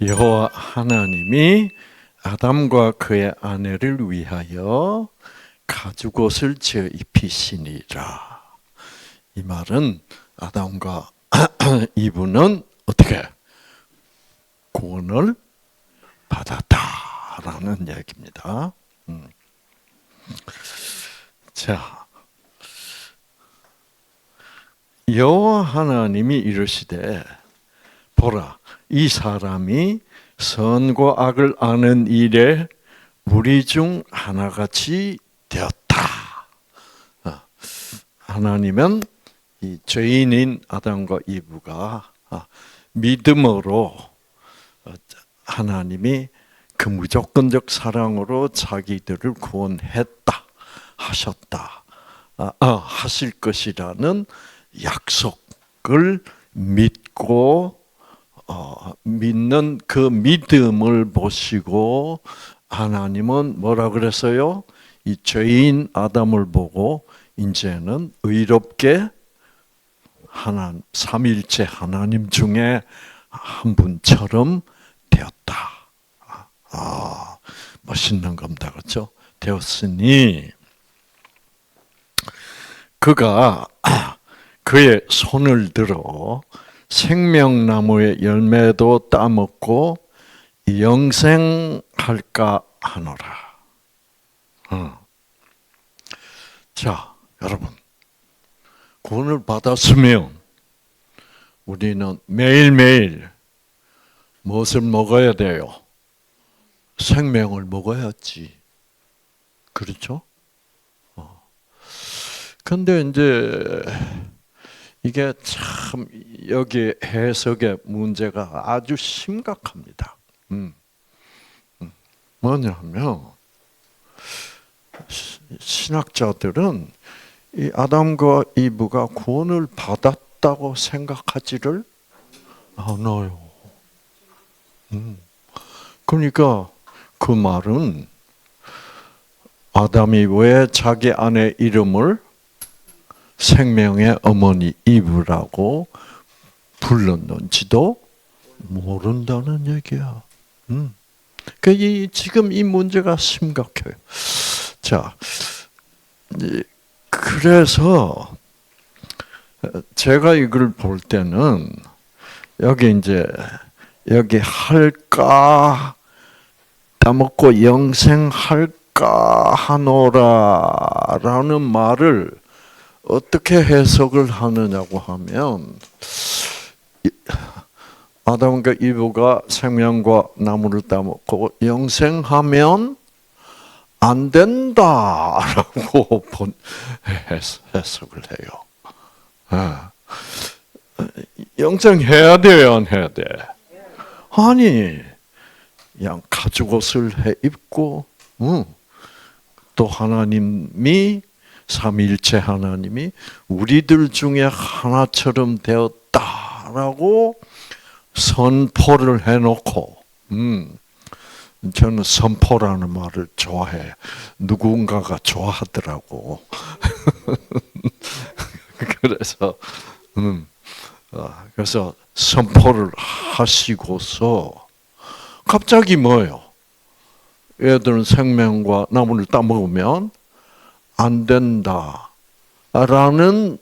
여호와 하나님이 아담과 그의 아내를 위하여 가죽옷을 지어 입히시니라. 이 말은 아담과 이브는 어떻게 구원을 받았다라는 얘기입니다. 자, 여호와 하나님이 이르시되 보라, 이 사람이 선과 악을 아는 일에 우리 중 하나같이 되었다. 하나님은 이 죄인인 아담과 이브가 믿음으로 하나님이 그 무조건적 사랑으로 자기들을 구원했다 하셨다 하실 것이라는 약속을 믿고 믿는 그 믿음을 보시고 하나님은 뭐라 그랬어요? 이 죄인 아담을 보고 이제는 의롭게 삼위일체 하나님 중에 한 분처럼 되었다. 멋있는 겁니다. 그렇죠? 되었으니 그가 그의 손을 들어 생명나무의 열매도 따먹고 영생할까 하노라. 자, 여러분, 구원을 받았으면 우리는 매일매일 무엇을 먹어야 돼요? 생명을 먹어야지. 그렇죠? 근데 이제 이게 참 여기 해석의 문제가 아주 심각합니다. 뭐냐면 신학자들은 이 아담과 이브가 구원을 받았다고 생각하지를 않아요. 그러니까 그 말은 아담이 왜 자기 아내 이름을 생명의 어머니 이브라고 불렀는지도 모른다는 얘기야. 지금 이 문제가 심각해요. 자, 그래서 제가 이걸 볼 때는 여기 할까 따먹고 영생할까 하노라라는 말을 어떻게 해석을 하느냐고 하면 아담과 이브가 생명과 나무를 따먹고 영생하면 안 된다라고 해석을 해요. 영생해야 돼요, 안 해야 돼? 아니, 그냥 가죽옷을 해 입고 또 하나님이 삼위일체 하나님이 우리들 중에 하나처럼 되었다라고 선포를 해놓고 저는 선포라는 말을 좋아해. 누군가가 좋아하더라고. 그래서 선포를 하시고서 갑자기 뭐예요? 얘들은 생명과 나무를 따먹으면 안 된다라는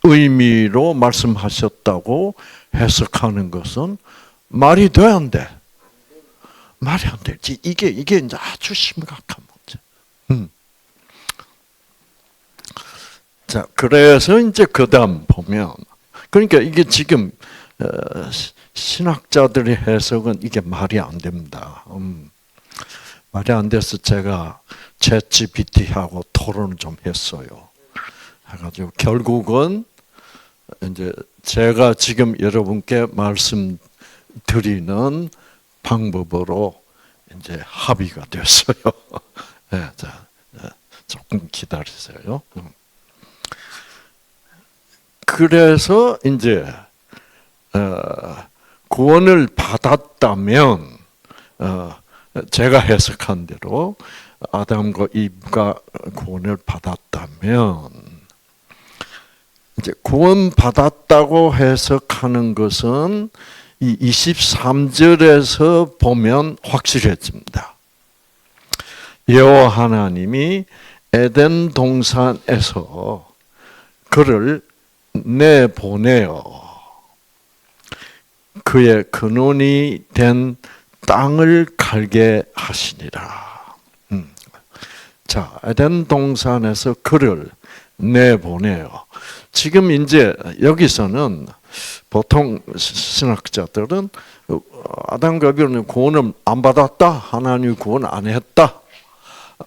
의미로 말씀하셨다고 해석하는 것은 말이 돼, 안 돼? 말이 안 되지. 이게 이제 아주 심각한 문제. 자, 그래서 이제 그다음 보면, 그러니까 이게 지금 신학자들의 해석은 이게 말이 안 됩니다. 말이 안 돼서 제가 챗GPT하고 토론을 좀 했어요. 해가지고 결국은 이제 제가 지금 여러분께 말씀드리는 방법으로 이제 합의가 됐어요. 네, 자, 조금 기다리세요. 그래서 이제 구원을 받았다면 제가 해석한 대로 아담과 이브가 구원을 받았다면 이제 구원 받았다고 해석하는 것은 이 23절에서 보면 확실해집니다. 여호와 하나님이 에덴 동산에서 그를 내보내어 그의 근원이 된 땅을 갈게 하시니라. 자, 에덴 동산에서 그를 내보내어. 지금 이제 여기서는 보통 신학자들은 아담과 에바는 구원을 안 받았다, 하나님이 구원 안 했다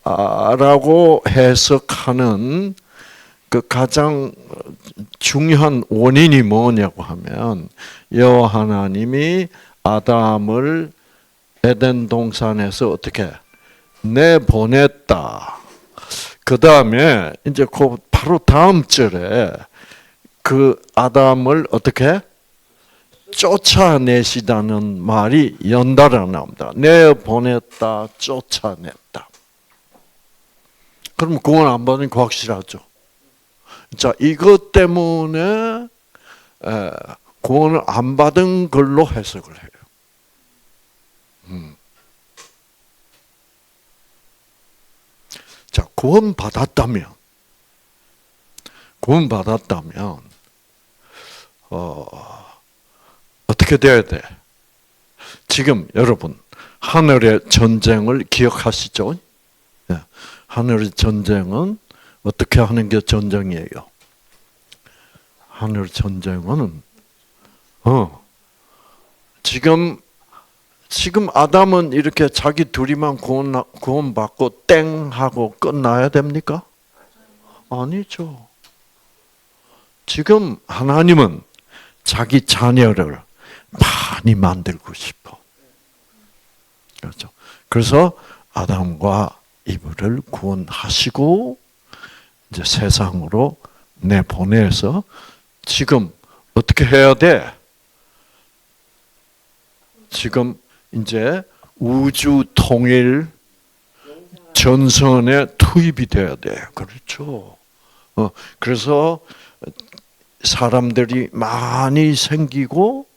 라고 해석하는 그 가장 중요한 원인이 뭐냐고 하면 여호와 하나님이 아담을 에덴 동산에서 어떻게 내보냈다. 그 다음에 이제 그 바로 다음 절에 그 아담을 어떻게 쫓아내시다는 말이 연달아 나옵니다. 내보냈다, 쫓아냈다. 그럼 구원 안 받은 거 확실하죠. 자, 이것 때문에 구원을 안 받은 걸로 해석을 해요. 자, 구원받았다면 어떻게 돼야 돼? 지금 여러분 하늘의 전쟁을 기억하시죠? 하늘의 전쟁은 어떻게 하는 게 전쟁이에요? 하늘 전쟁은 지금 아담은 이렇게 자기 둘이만 구원받고 땡 하고 끝나야 됩니까? 아니죠. 지금 하나님은 자기 자녀를 많이 만들고 싶어. 그렇죠. 그래서 아담과 이브를 구원하시고 이제 세상으로 내보내서 지금 어떻게 해야 돼? 지금 이제 우주 통일 전선에 투입이 돼야 돼. 그렇죠. 그래서 사람들이 많이 생기고,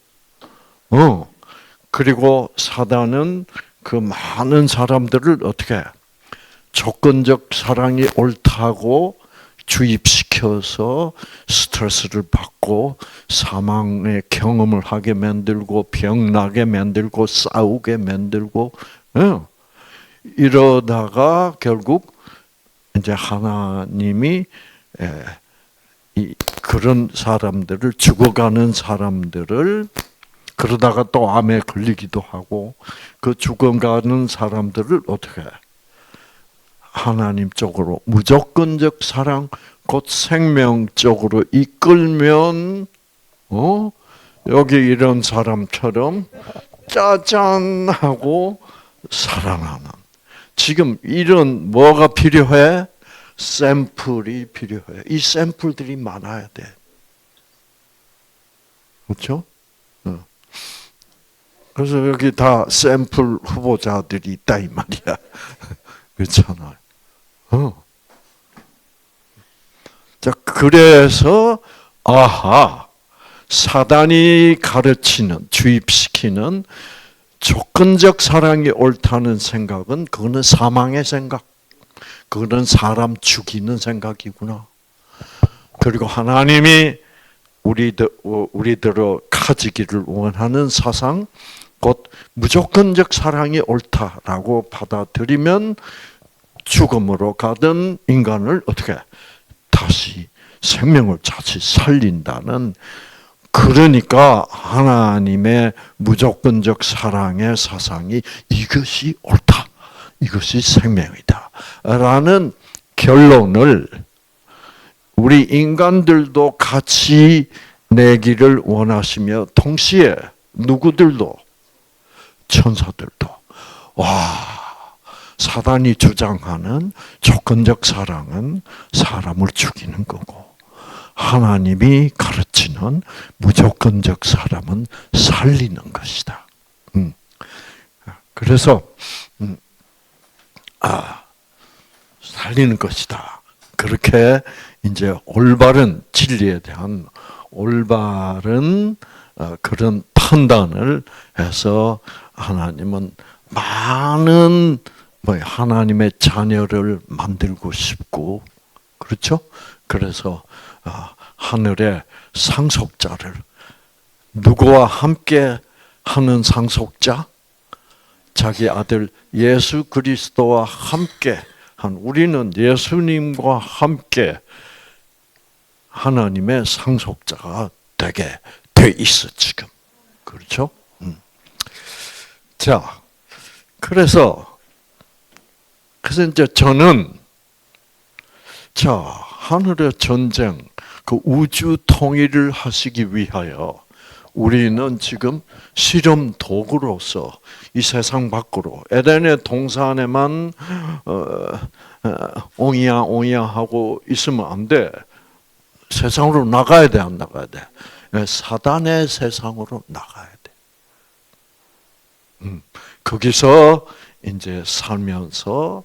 그리고 사단은 그 많은 사람들을 어떻게 조건적 사랑이 옳다고 주입시켜서 스트레스를 받고 사망의 경험을 하게 만들고 병나게 만들고 싸우게 만들고 이러다가 결국 이제 하나님이 그런 사람들을 죽어가는 사람들을 그러다가 또 암에 걸리기도 하고 그 죽어가는 사람들을 어떻게 하나님 쪽으로 무조건적 사랑 곧 생명 쪽으로 이끌면 여기 이런 사람처럼 짜잔 하고 살아나는 지금 이런 뭐가 필요해? 샘플이 필요해. 이 샘플들이 많아야 돼. 그렇죠? 그래서 여기 다 샘플 후보자들이 있다 이 말이야. 그렇잖아요. 자, 그래서 사단이 가르치는 주입시키는 조건적 사랑이 옳다는 생각은 그거는 사망의 생각. 그거는 사람 죽이는 생각이구나. 그리고 하나님이 우리들을 가지기를 원하는 사상, 곧 무조건적 사랑이 옳다라고 받아들이면 죽음으로 가던 인간을 어떻게 다시 생명을 다시 살린다는, 그러니까 하나님의 무조건적 사랑의 사상이 이것이 옳다, 이것이 생명이다 라는 결론을 우리 인간들도 같이 내기를 원하시며, 동시에 누구들도, 천사들도, 사단이 주장하는 조건적 사랑은 사람을 죽이는 거고, 하나님이 가르치는 무조건적 사랑은 살리는 것이다. 그래서 살리는 것이다. 그렇게 이제 올바른 진리에 대한 올바른 그런 판단을 해서 하나님은 많은 하나님의 자녀를 만들고 싶고, 그렇죠? 그래서 하늘의 상속자를 누구와 함께 하는 상속자? 자기 아들 예수 그리스도와 함께 한, 우리는 예수님과 함께 하나님의 상속자가 되게 돼 있어 지금. 그렇죠? 자, 그래서 이제 저는 하늘의 전쟁, 그 우주 통일을 하시기 위하여 우리는 지금 실험 도구로서 이 세상 밖으로, 에덴의 동산에만 옹이야 하고 있으면 안 돼. 세상으로 나가야 돼, 안 나가야 돼? 사단의 세상으로 나가야 돼. 거기서 이제 살면서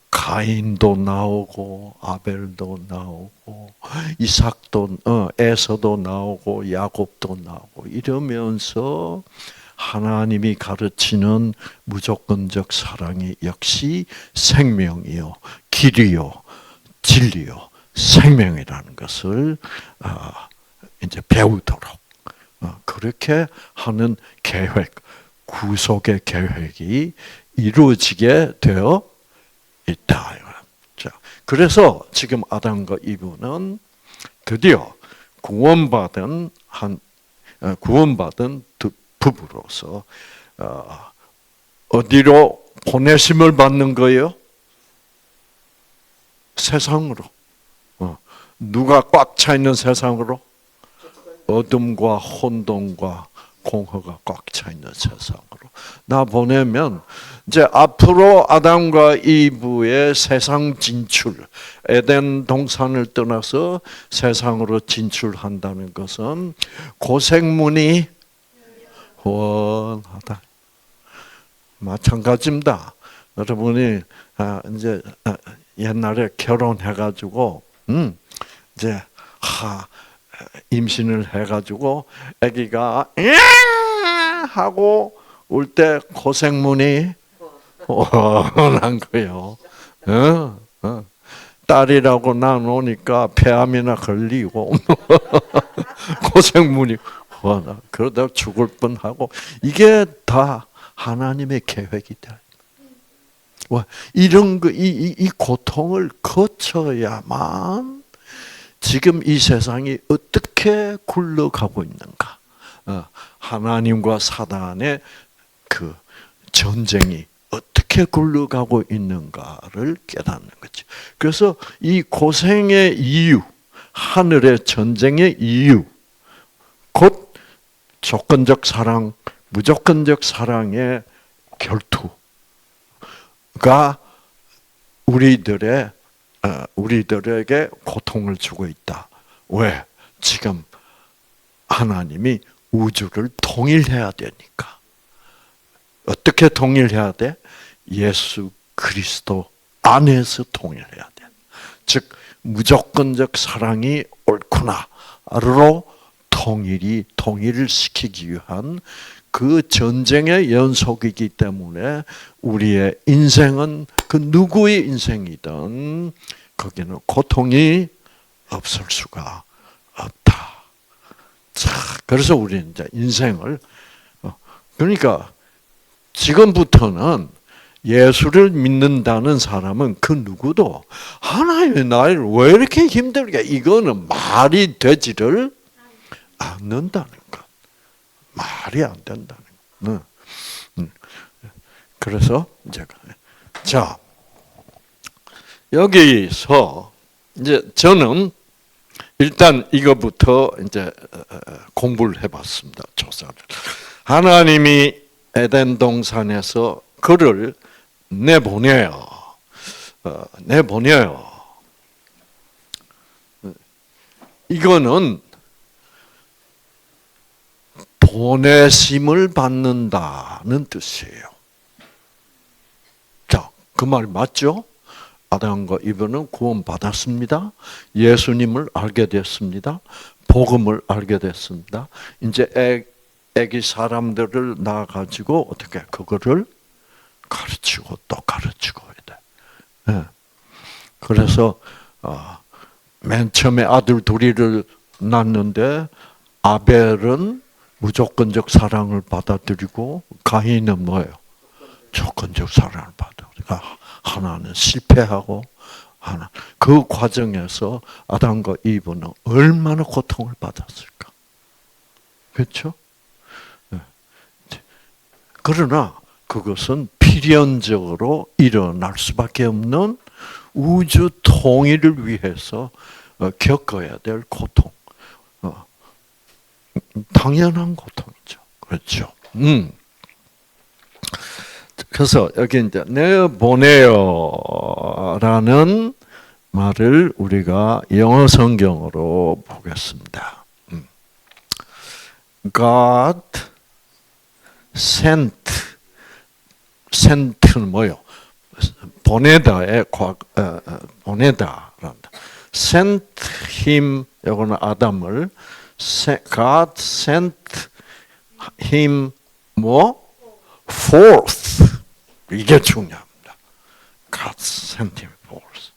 가인도 나오고 아벨도 나오고 이삭도 에서도 나오고 야곱도 나오고 이러면서 하나님이 가르치는 무조건적 사랑이 역시 생명이요, 길이요, 진리요, 생명이라는 것을 이제 배우도록 그렇게 하는 계획, 구속의 계획이 이루어지게 되어 있다. 자, 그래서 지금 아담과 이브는 드디어 구원받은 두 부부로서 어디로 보내심을 받는 거예요? 세상으로. 누가 꽉 차 있는 세상으로? 어둠과 혼돈과 공허가 꽉 차 있는 세상으로 나 보내면, 이제 앞으로 아담과 이브의 세상 진출, 에덴 동산을 떠나서 세상으로 진출한다는 것은 고생문이 훤하다. 마찬가지입니다. 여러분이 이제 옛날에 결혼해가지고 이제 임신을 해가지고 아기가 하고 올 때 고생문이 훤한 거예요. 딸이라고 나누니까 폐암이나 걸리고 고생문이 훤하. 그러다 죽을 뻔하고, 이게 다 하나님의 계획이다. 이런 거, 이 고통을 거쳐야만 지금 이 세상이 어떻게 굴러가고 있는가, 하나님과 사단의 그 전쟁이 어떻게 굴러가고 있는가를 깨닫는 거지. 그래서 이 고생의 이유, 하늘의 전쟁의 이유, 곧 조건적 사랑, 무조건적 사랑의 결투가 우리들에게 고통을 주고 있다. 왜? 지금 하나님이 우주를 통일해야 되니까. 어떻게 통일해야 돼? 예수 그리스도 안에서 통일해야 돼. 즉 무조건적 사랑이 옳구나로 통일을 시키기 위한 그 전쟁의 연속이기 때문에 우리의 인생은 그 누구의 인생이든 거기는 고통이 없을 수가 없다. 자, 그래서 우리는 이제 인생을, 그러니까 지금부터는 예수를 믿는다는 사람은 그 누구도 하나님의 나를 왜 이렇게 힘들게, 이거는 말이 되지를 않는다는 것. 말이 안 된다는 것. 그래서 이제 자, 여기서 이제 저는 일단 이거부터 이제 공부를 해봤습니다. 조사를. 하나님이 에덴 동산에서 그를 내보내요. 이거는 보내심을 받는다는 뜻이에요. 자, 그 말 맞죠? 아담과 이브는 구원받았습니다. 예수님을 알게 됐습니다. 복음을 알게 됐습니다. 이제 애기 사람들을 낳아 가지고 어떻게 그거를 가르치고 또 가르치고 해야 돼. 네. 그래서 맨 처음에 아들 둘이를 낳는데 아벨은 무조건적 사랑을 받아들이고 가인은 뭐예요? 조건적 사랑을 받아들이고 하나는 실패하고 하나 그 과정에서 아담과 이브는 얼마나 고통을 받았을까? 그렇죠? 그러나 그것은 필연적으로 일어날 수밖에 없는 우주 통일을 위해서 겪어야 될 고통. 당연한 고통이죠. 그렇죠. 그래서 여기 이제 내보내요라는 말을 우리가 영어 성경으로 보겠습니다. God sent는 뭐요? 보내다의 보내다란다. sent him 이거는 아담을 God sent him 뭐 forth 이게 중요합니다. God sent him forth.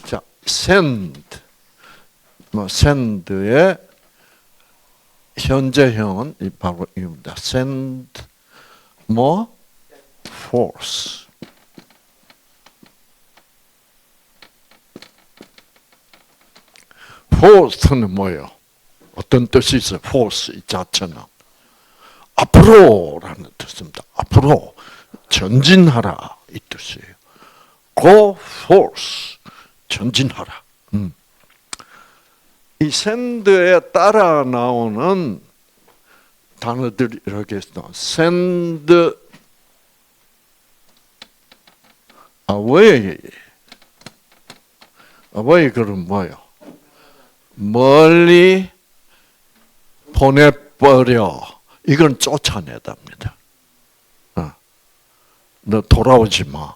자, send 뭐 send의 현재형은 바로 이겁니다. send 뭐 force. force는 뭐예요? 어떤 뜻이 있어요? force 이 자체는 앞으로라는 뜻입니다. 앞으로 전진하라 이 뜻이에요. go force 전진하라. 이 send에 따라 나오는 단어들이 이렇게 있어. send away. away 그럼 뭐예요? 멀리 보내버려. 이건 쫓아내답니다. 너 돌아오지 마.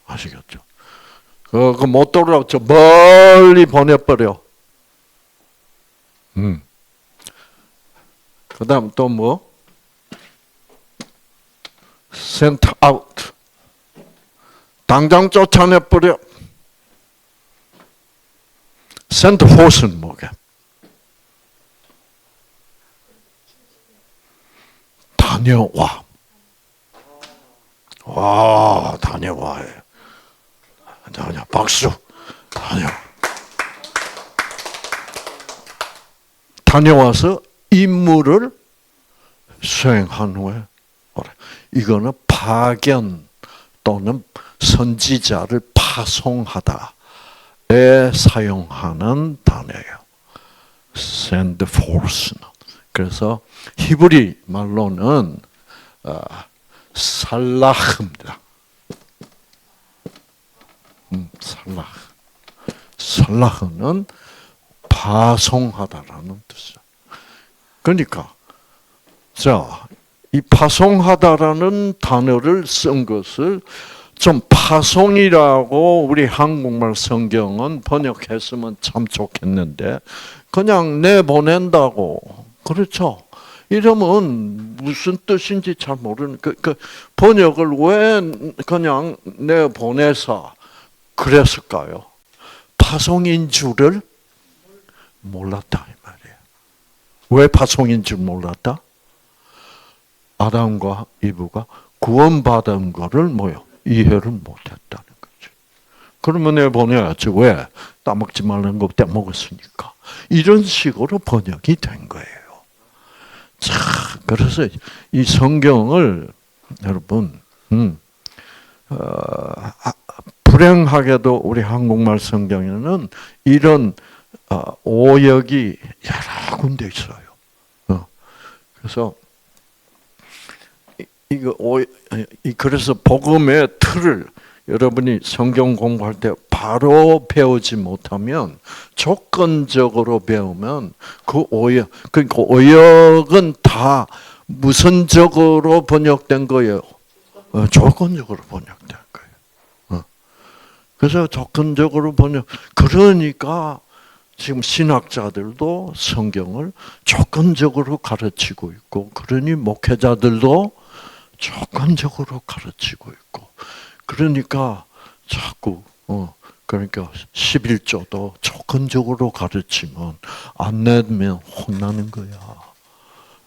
아시겠죠? 그거 못 돌아오죠. 멀리 보내버려. 그 다음 또 뭐? sent out. 당장 쫓아내버려. sent forth는 뭐게? 다녀와. 와, 다녀와. 다녀, 박수. 다녀. 다녀와서 임무를 수행한 후에 이거는 파견 또는 선지자를 파송하다에 사용하는 단어예요. send forth는. 그래서 히브리 말로는 살라흐입니다. 살라흐는 파송하다라는 뜻이죠. 그러니까 자, 이 파송하다라는 단어를 쓴 것을 좀 파송이라고 우리 한국말 성경은 번역했으면 참 좋겠는데 그냥 내보낸다고 그렇죠. 이러면 무슨 뜻인지 잘 모르는 그 번역을 왜 그냥 내보내서 그랬을까요? 파송인 줄을 몰랐다 이 말이에요. 왜 파송인 줄 몰랐다? 아담과 이브가 구원받은 거를 뭐요? 이해를 못했다는 거죠. 그러면 내보내야지. 왜? 따먹지 말라는 거 떼먹었으니까. 이런 식으로 번역이 된 거예요. 자, 그래서 이 성경을 여러분 불행하게도 우리 한국말 성경에는 이런 오역이 여러 군데 있어요. 그래서 그래서 복음의 틀을 여러분이 성경 공부할 때 바로 배우지 못하면 조건적으로 배우면 그 오역, 그러니까 오역은 다 무선적으로 번역된 거예요. 조건적으로 번역된 거예요. 그래서 조건적으로 번역. 그러니까 지금 신학자들도 성경을 조건적으로 가르치고 있고, 그러니 목회자들도 조건적으로 가르치고 있고, 그러니까 자꾸 그러니까 11조도 조건적으로 가르치면 안 내면 혼나는 거야.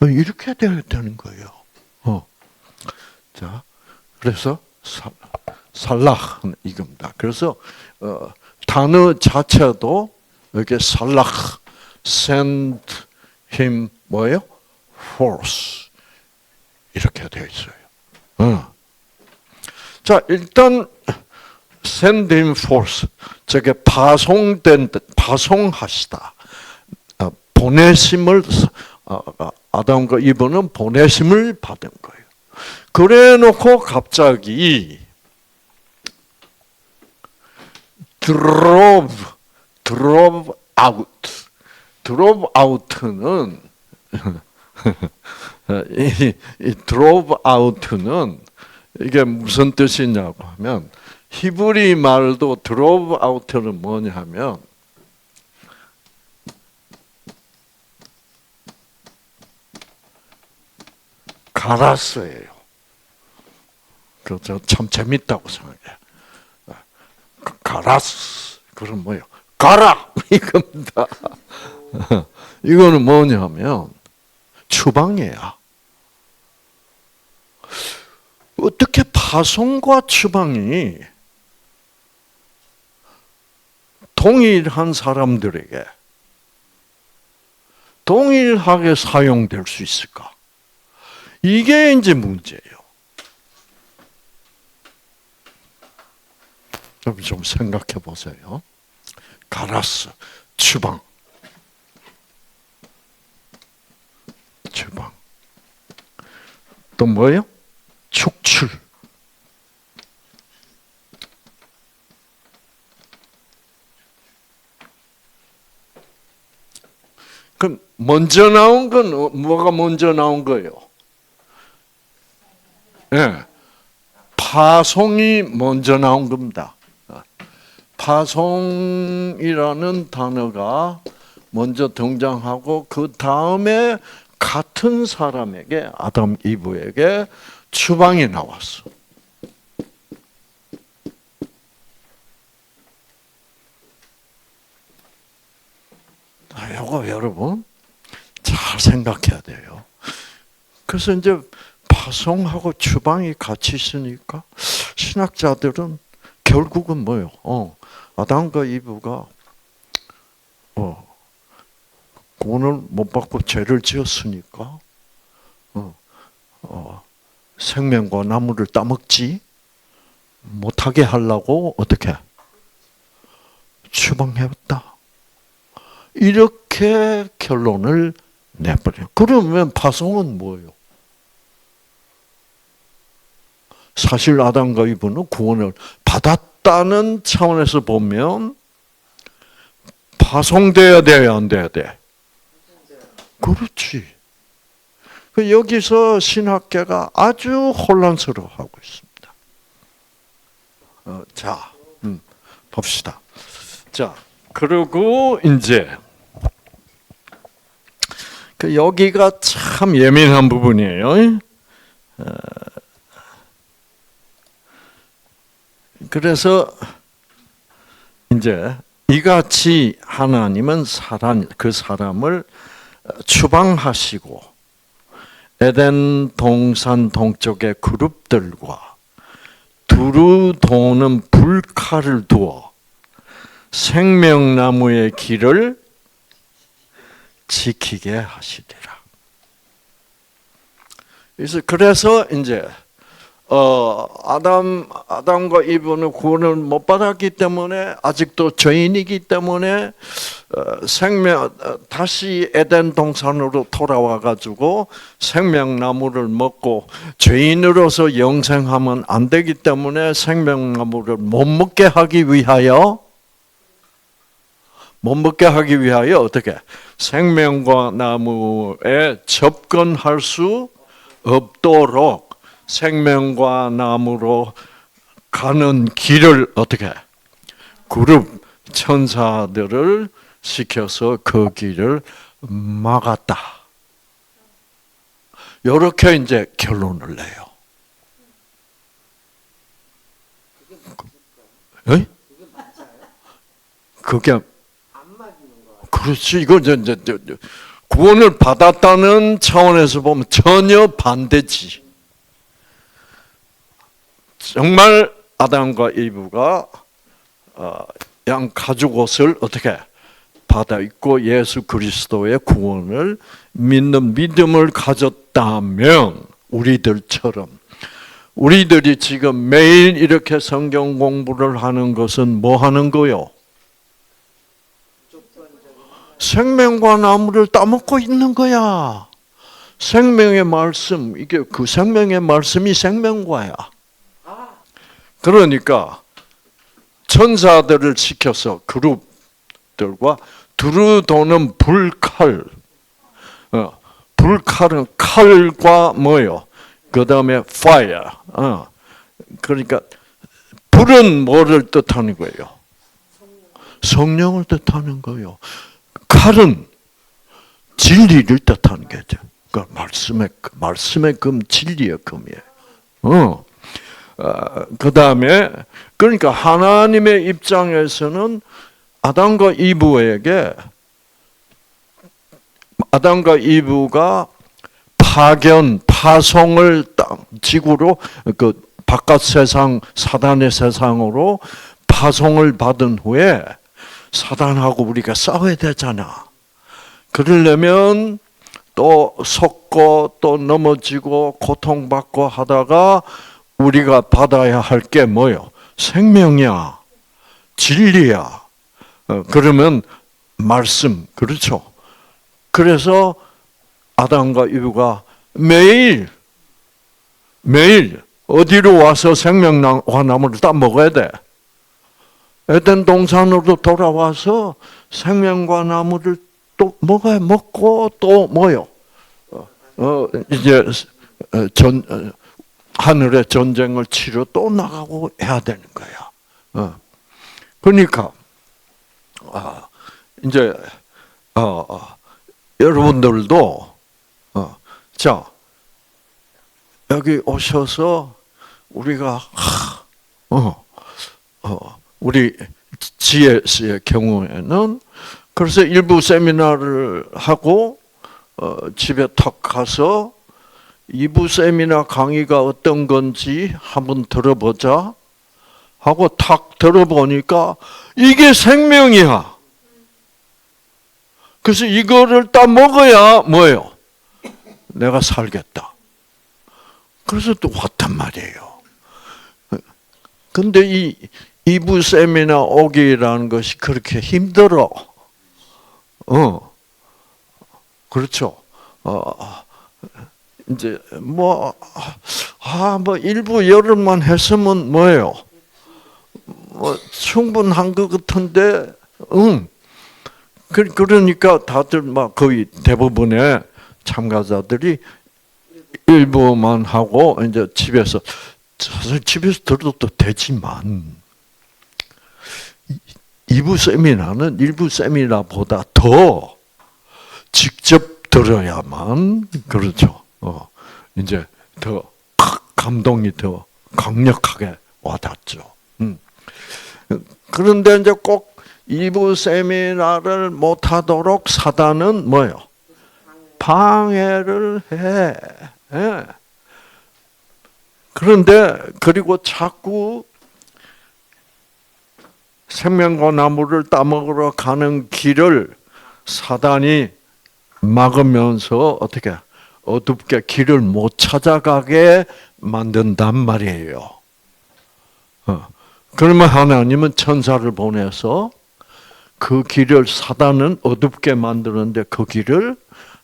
이렇게 돼야 되는 거예요. 자, 그래서 살라흐는 이겁니다. 그래서 단어 자체도 이렇게 살라흐, send him 뭐예요? force 이렇게 되어 있어요. 자, 일단 send him force, 저게 파송하시다. 보내심을 아담과 이브는 보내심을 받은 거예요. 그래놓고 갑자기 drove out는 이 drove out는 이게 무슨 뜻이냐고 하면, 히브리 말도 drove out는 뭐냐면 가라스예요. 그래서 참 재밌다고 생각해요. 가라스. 그럼 뭐예요? 가라! 이겁니다. 이거는 뭐냐면 추방이야. 어떻게 파송과 추방이 동일한 사람들에게 동일하게 사용될 수 있을까? 이게 이제 문제예요. 좀 생각해 보세요. 가라스, 추방. 또 뭐예요? 축출. 그럼 먼저 나온 건 뭐가 먼저 나온 거예요? 네. 파송이 먼저 나온 겁니다. 파송이라는 단어가 먼저 등장하고, 그 다음에 같은 사람에게, 아담 이브에게 추방이 나왔어. 이거 여러분 잘 생각해야 돼요. 그래서 이제 파송하고 추방이 같이 있으니까 신학자들은 결국은 뭐예요? 아담과 이브가 구원을 못 받고 죄를 지었으니까 생명과 나무를 따먹지 못하게 하려고 어떻게 추방했다. 이렇게 결론을 내버려요. 그러면 파송은 뭐예요? 사실 아담과 이브는 구원을 받았다는 차원에서 보면 파송돼야 돼야 안 돼야 돼? 그렇지. 여기서 신학계가 아주 혼란스러워하고 있습니다. 자, 봅시다. 자, 그리고 이제 여기가 참 예민한 부분이에요. 그래서 이제 이같이 하나님은 그 사람을 추방하시고 에덴 동산 동쪽의 그룹들과 두루 도는 불칼을 두어 생명나무의 길을 지키게 하시리라. 그래서 이제 아담과 이브는 구원을 못 받았기 때문에, 아직도 죄인이기 때문에 다시 에덴 동산으로 돌아와 가지고 생명나무를 먹고, 죄인으로서 영생하면 안 되기 때문에 생명나무를 못 먹게 하기 위하여 어떻게 생명과 나무에 접근할 수 없도록 생명과 나무로 가는 길을 어떻게 그룹 천사들을 시켜서 그 길을 막았다. 이렇게 이제 결론을 내요. 에? 그게 그렇지. 이거 이제 구원을 받았다는 차원에서 보면 전혀 반대지. 정말 아담과 이브가 양 가죽 옷을 어떻게 받아 입고 예수 그리스도의 구원을 믿는 믿음을 가졌다면 우리들이 지금 매일 이렇게 성경 공부를 하는 것은 뭐 하는 거요? 생명과 나무를 따먹고 있는 거야. 생명의 말씀, 이게 그 생명의 말씀이 생명과야. 그러니까 천사들을 시켜서 그룹들과 두루 도는 불칼, 불칼은 칼과 뭐요? 그 다음에 fire. 그러니까 불은 뭐를 뜻하는 거예요? 성령을 뜻하는 거예요. 칼은 진리를 뜻하는 거죠. 그 말씀의 금, 진리의 금이에요. 그 다음에 그러니까 하나님의 입장에서는 아담과 이브가 파송을 지구로 그 바깥 세상 사단의 세상으로 파송을 받은 후에 사단하고 우리가 싸워야 되잖아. 그러려면 또 속고 또 넘어지고 고통받고 하다가 우리가 받아야 할 게 뭐요? 생명이야. 진리야. 그러면 말씀. 그렇죠. 그래서 아담과 이브가 매일 어디로 와서 생명과 나무를 따 먹어야 돼? 에덴 동산으로 돌아와서 생명과 나무를 또 먹고 또 뭐요? 이제 하늘의 전쟁을 치러 또 나가고 해야 되는 거야. 그러니까 이제 여러분들도 자 여기 오셔서 우리가 우리 GS의 경우에는 그래서 일부 세미나를 하고 집에 탁 가서 2부 세미나 강의가 어떤 건지 한번 들어보자 하고 탁 들어보니까 이게 생명이야. 그래서 이거를 딱 먹어야 뭐예요? 내가 살겠다. 그래서 또 왔단 말이에요. 근데 이 2부 세미나 오기라는 것이 그렇게 힘들어. 그렇죠. 이제 뭐 일부 열흘만 했으면 뭐예요? 충분한 것 같은데, 그러니까 다들 막 거의 대부분의 참가자들이 일부만 하고 이제 집에서 사실 집에서 들어도 되지만 2부 세미나는 1부 세미나보다 더 직접 들어야만 그렇죠. 이제 더 감동이 더 강력하게 와닿죠. 그런데 이제 꼭 2부 세미나를 못하도록 사단은 뭐요? 방해를 해. 그런데 그리고 자꾸 생명과 나무를 따먹으러 가는 길을 사단이 막으면서 어떻게 어둡게 길을 못 찾아가게 만든단 말이에요. 그러면 하나님은 천사를 보내서 그 길을 사단은 어둡게 만드는데 그 길을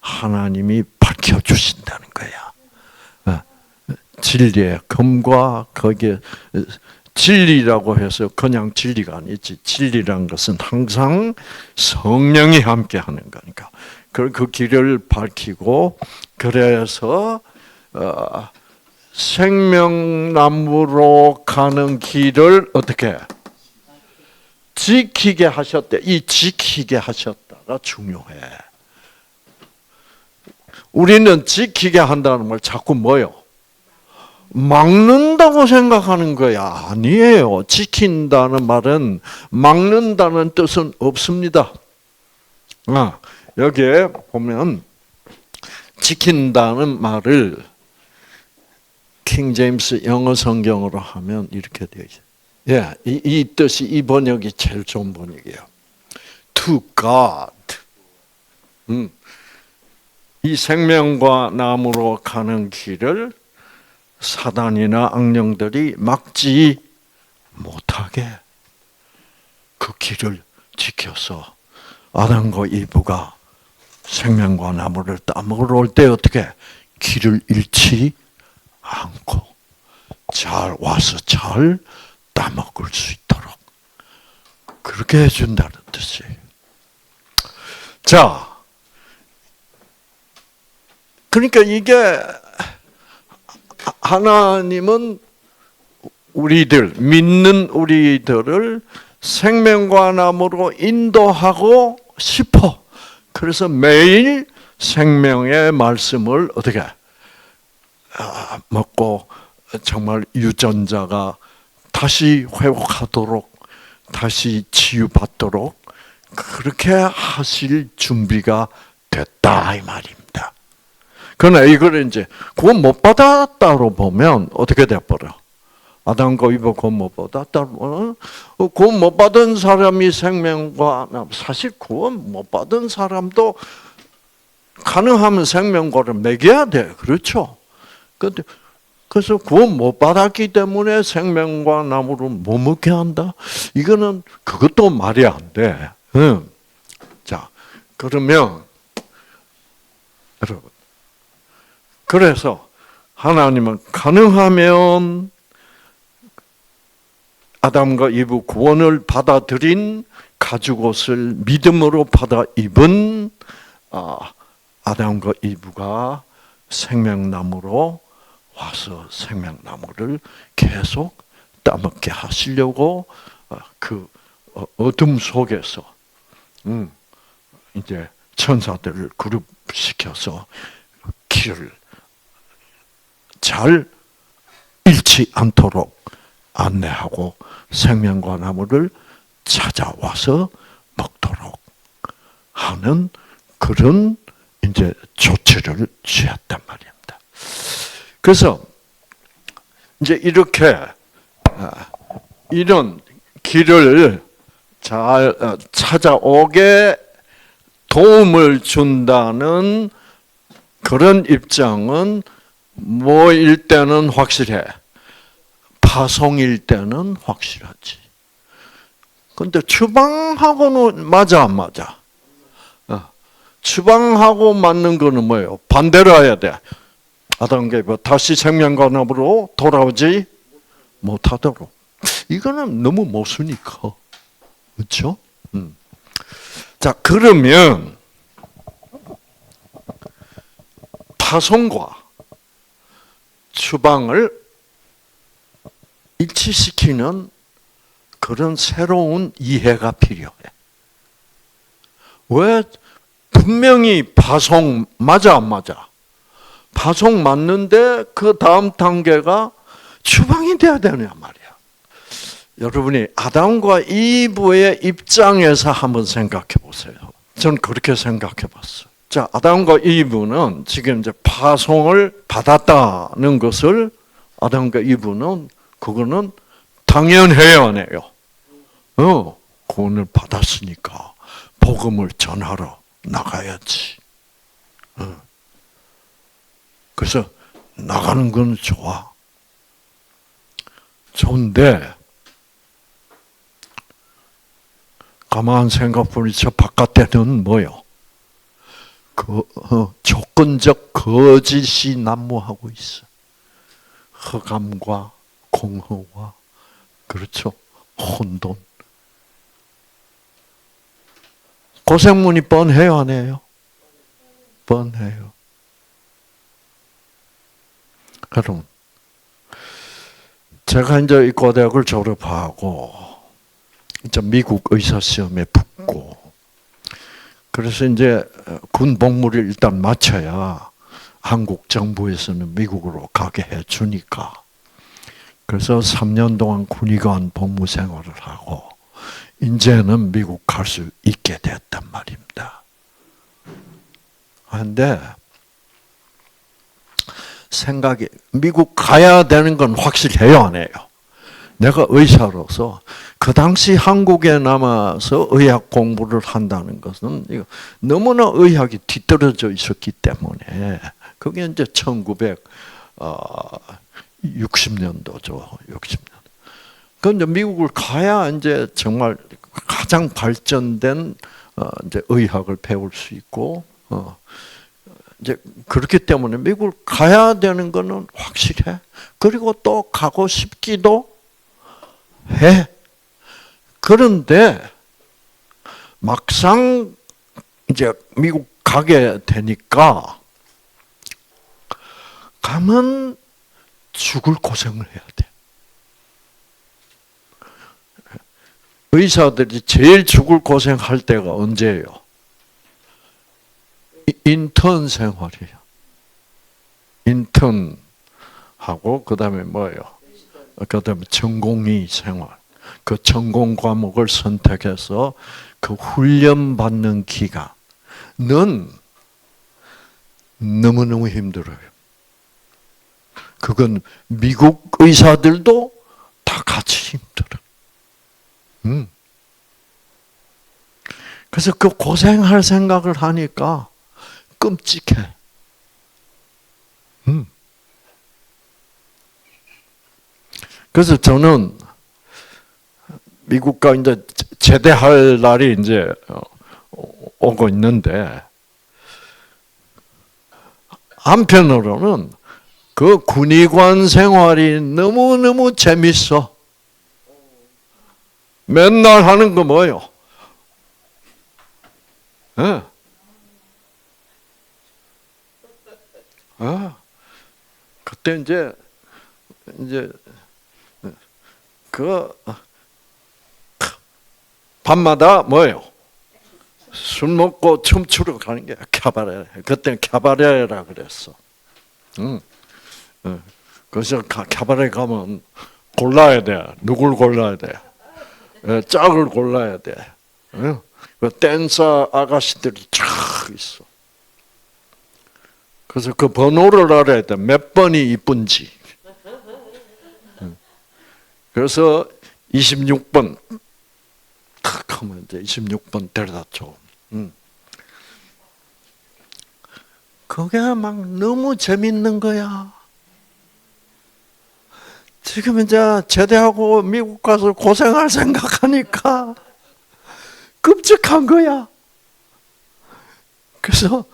하나님이 밝혀주신다는 거야. 진리의 금과 거기에 진리라고 해서 그냥 진리가 아니지. 진리란 것은 항상 성령이 함께하는 거니까. 그 길을 밝히고 그래서 생명나무로 가는 길을 어떻게 지키게 하셨대. 이 지키게 하셨다가 중요해. 우리는 지키게 한다는 말 자꾸 뭐요? 막는다고 생각하는 거야. 아니에요. 지킨다는 말은 막는다는 뜻은 없습니다. 여기에 보면 지킨다는 말을 킹 제임스 영어 성경으로 하면 이렇게 되어 있어요. 예, 이 뜻이 이 번역이 제일 좋은 번역이에요. To God. 이 생명과 나무로 가는 길을 사단이나 악령들이 막지 못하게 그 길을 지켜서 아담과 이브가 생명과 나무를 따먹으러 올 때 어떻게 길을 잃지 않고 잘 와서 잘 따먹을 수 있도록 그렇게 해준다는 뜻이에요. 자, 그러니까 이게 하나님은 우리들, 믿는 우리들을 생명과 나무로 인도하고 싶어. 그래서 매일 생명의 말씀을 어떻게 먹고 정말 유전자가 다시 회복하도록, 다시 치유받도록 그렇게 하실 준비가 됐다 이 말입니다. 그러나 이걸 이제 구원 못 받았다로 보면 어떻게 돼버려? 아담과 이브 구원 못 받았다로 구원 못 받은 사람이 생명과 사실 구원 못 받은 사람도 가능하면 생명과를 먹여야 돼. 그렇죠? 근데 그래서 구원 못 받았기 때문에 생명과 나무를 못 먹게 한다? 이거는 그것도 말이 안 돼. 자, 그러면 여러분, 그래서 하나님은 가능하면 아담과 이브 구원을 받아들인 가죽옷을 믿음으로 받아 입은 아담과 이브가 생명나무로 와서 생명나무를 계속 따먹게 하시려고 그 어둠 속에서 이제 천사들을 그룹시켜서 길을 잘 잃지 않도록 안내하고 생명과 나무를 찾아와서 먹도록 하는 그런 이제 조치를 취했단 말입니다. 그래서 이제 이렇게 이런 길을 잘 찾아오게 도움을 준다는 그런 입장은 뭐일 때는 확실해? 파송일 때는 확실하지. 근데 추방하고는 맞아 안 맞아? 추방하고 맞는 거는 뭐예요? 반대로 해야 돼. 아담과 이브 다시 생명과 나무로 돌아오지 못하도록. 이거는 너무 모순이니까. 그렇죠? 자, 그러면 파송과 추방을 일치시키는 그런 새로운 이해가 필요해. 왜? 분명히 파송 맞아 안 맞아? 파송 맞는데 그 다음 단계가 추방이 돼야 되냐 말이야. 여러분이 아담과 이브의 입장에서 한번 생각해 보세요. 저는 그렇게 생각해 봤어요. 자, 아담과 이브는 지금 이제 파송을 받았다는 것을 아담과 이브는 그거는 당연해야 하네요. 구원을 받았으니까 복음을 전하러 나가야지. 그래서 나가는 건 좋아. 좋은데 가만 생각해보니 저 바깥에는 뭐요? 조건적 거짓이 난무하고 있어. 흑암과 공허와 그렇죠. 혼돈. 고생문이 뻔해요, 안 해요? 뻔해요. 여러분, 제가 이제 이 고대학을 졸업하고 미국 의사 시험에 붙고, 그래서 이제 군 복무를 일단 마쳐야 한국 정부에서는 미국으로 가게 해주니까. 그래서 3년 동안 군의관 복무 생활을 하고, 이제는 미국 갈 수 있게 됐단 말입니다. 그런데 생각이, 미국 가야 되는 건 확실해요, 안 해요? 내가 의사로서 그 당시 한국에 남아서 의학 공부를 한다는 것은 너무나 의학이 뒤떨어져 있었기 때문에, 그게 이제 1960년도죠, 60년. 그런데 미국을 가야 이제 정말 가장 발전된 이제 의학을 배울 수 있고, 이제 그렇기 때문에 미국을 가야 되는 거는 확실해. 그리고 또 가고 싶기도 해. 그런데 막상 이제 미국 가게 되니까 가면 죽을 고생을 해야 돼. 의사들이 제일 죽을 고생할 때가 언제예요? 인턴 생활이에요. 인턴하고 그다음에 뭐예요? 그다음에 전공의 생활. 그 전공 과목을 선택해서 그 훈련 받는 기간은 너무너무 힘들어요. 그건 미국 의사들도 다 같이 힘들어. 그래서 그 고생할 생각을 하니까 끔찍해. 그래서 저는 미국가 이제 제대할 날이 이제 오고 있는데, 한편으로는 그 군의관 생활이 너무너무 재밌어. 맨날 하는 거 뭐예요? 네. 그때 이제 그 밤마다 뭐예요? 술 먹고 춤추러 가는 게 캬바레. 그때는 캬바레라 그랬어. 그래서 캬바레 가면 골라야 돼. 누굴 골라야 돼? 짝을 골라야 돼. 그 댄서 아가씨들이 쫙 있어. 그래서 그 번호를 알아야 돼. 몇 번이 이쁜지. 그래서 26번 탁 하면 이제 26번 데려다 줘. 그게 막 너무 재밌는 거야. 지금 이제 제대하고 미국 가서 고생할 생각하니까 끔찍한 거야. 그래서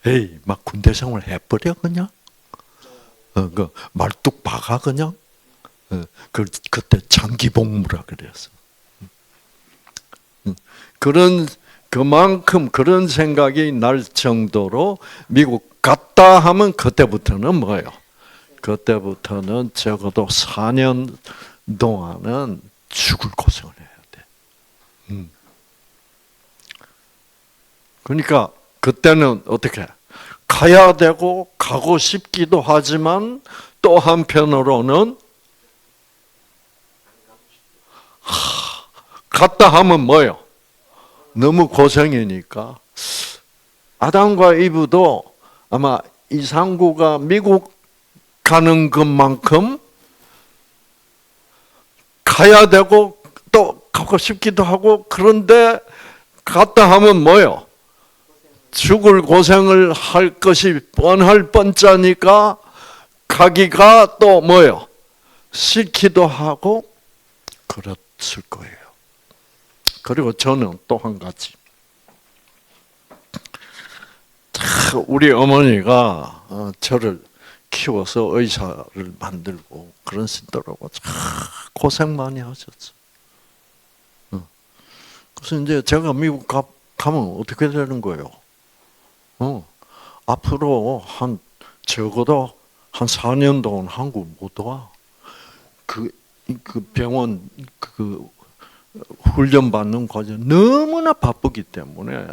에이, 막 군대 생활 해버려 그냥. 그 말뚝 박아 그냥. 그때 장기 복무라 그랬어. 그만큼 그런 생각이 날 정도로 미국 갔다 하면 그때부터는 뭐예요? 그때부터는 적어도 4년 동안은 죽을 고생을 해야 돼. 그러니까 그때는 어떻게 가야 되고 가고 싶기도 하지만 또 한편으로는 갔다 하면 뭐예요? 너무 고생이니까. 아담과 이브도 아마 이상구가 미국 가는 것만큼 가야 되고 또 가고 싶기도 하고, 그런데 갔다 하면 뭐예요? 죽을 고생을 할 것이 뻔할 뻔짜니까 가기가 또 뭐예요? 싫기도 하고 그랬을 거예요. 그리고 저는 또 한 가지. 우리 어머니가 저를 키워서 의사를 만들고 그러시더라고. 고생 많이 하셨어. 그래서 이제 제가 미국 가면 어떻게 되는 거예요? 앞으로 적어도 한 4년 동안 한국 못 와. 그 병원 훈련받는 과정 너무나 바쁘기 때문에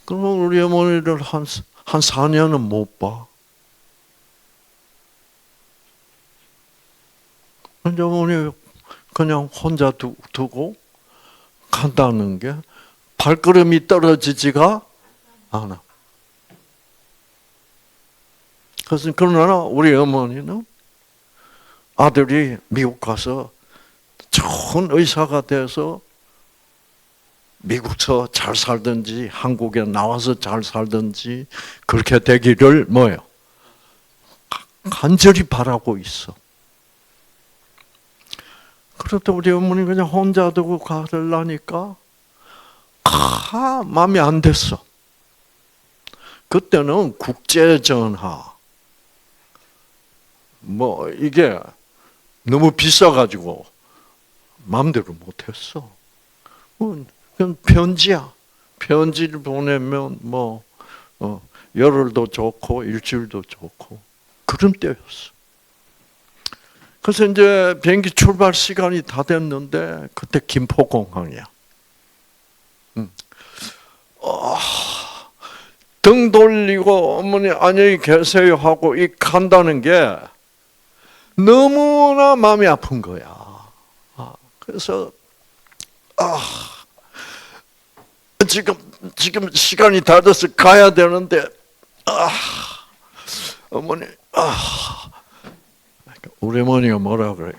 그럼 우리 어머니를 한 4년은 못 봐. 근데 어머니 그냥 혼자 두고 간다는 게 발걸음이 떨어지지가 않아. 그래서 그러나 우리 어머니는 아들이 미국 가서 좋은 의사가 돼서 미국서 잘 살든지 한국에 나와서 잘 살든지 그렇게 되기를 뭐예요? 간절히 바라고 있어. 그런데 우리 어머니 그냥 혼자 두고 가려니까 마음이 안 됐어. 그때는 국제전화 뭐 이게 너무 비싸가지고 마음대로 못했어. 그냥 편지야. 편지를 보내면 뭐 열흘도 좋고 일주일도 좋고 그런 때였어. 그래서 이제 비행기 출발 시간이 다 됐는데 그때 김포공항이야. 등 돌리고 어머니 안녕히 계세요 하고 간다는 게 너무나 마음이 아픈 거야. 그래서 지금 시간이 다 돼서 가야 되는데 어머니 우리 어머니가 뭐라 그래?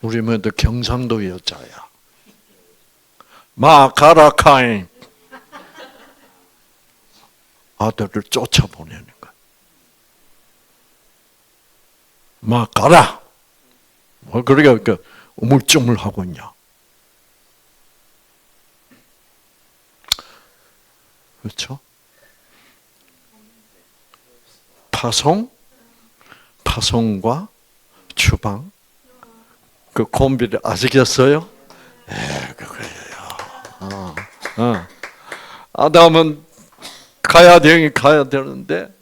우리 어머니도 경상도 여자야. 마 가라 카인. 아들을 쫓아보내는 거야. 마 가라. 뭐 그러니까 우물쭈물 하고 있냐? 그렇죠? 파송과 추방 그 콤비를 아시겠어요? 그래요. 아담은 가야 되는데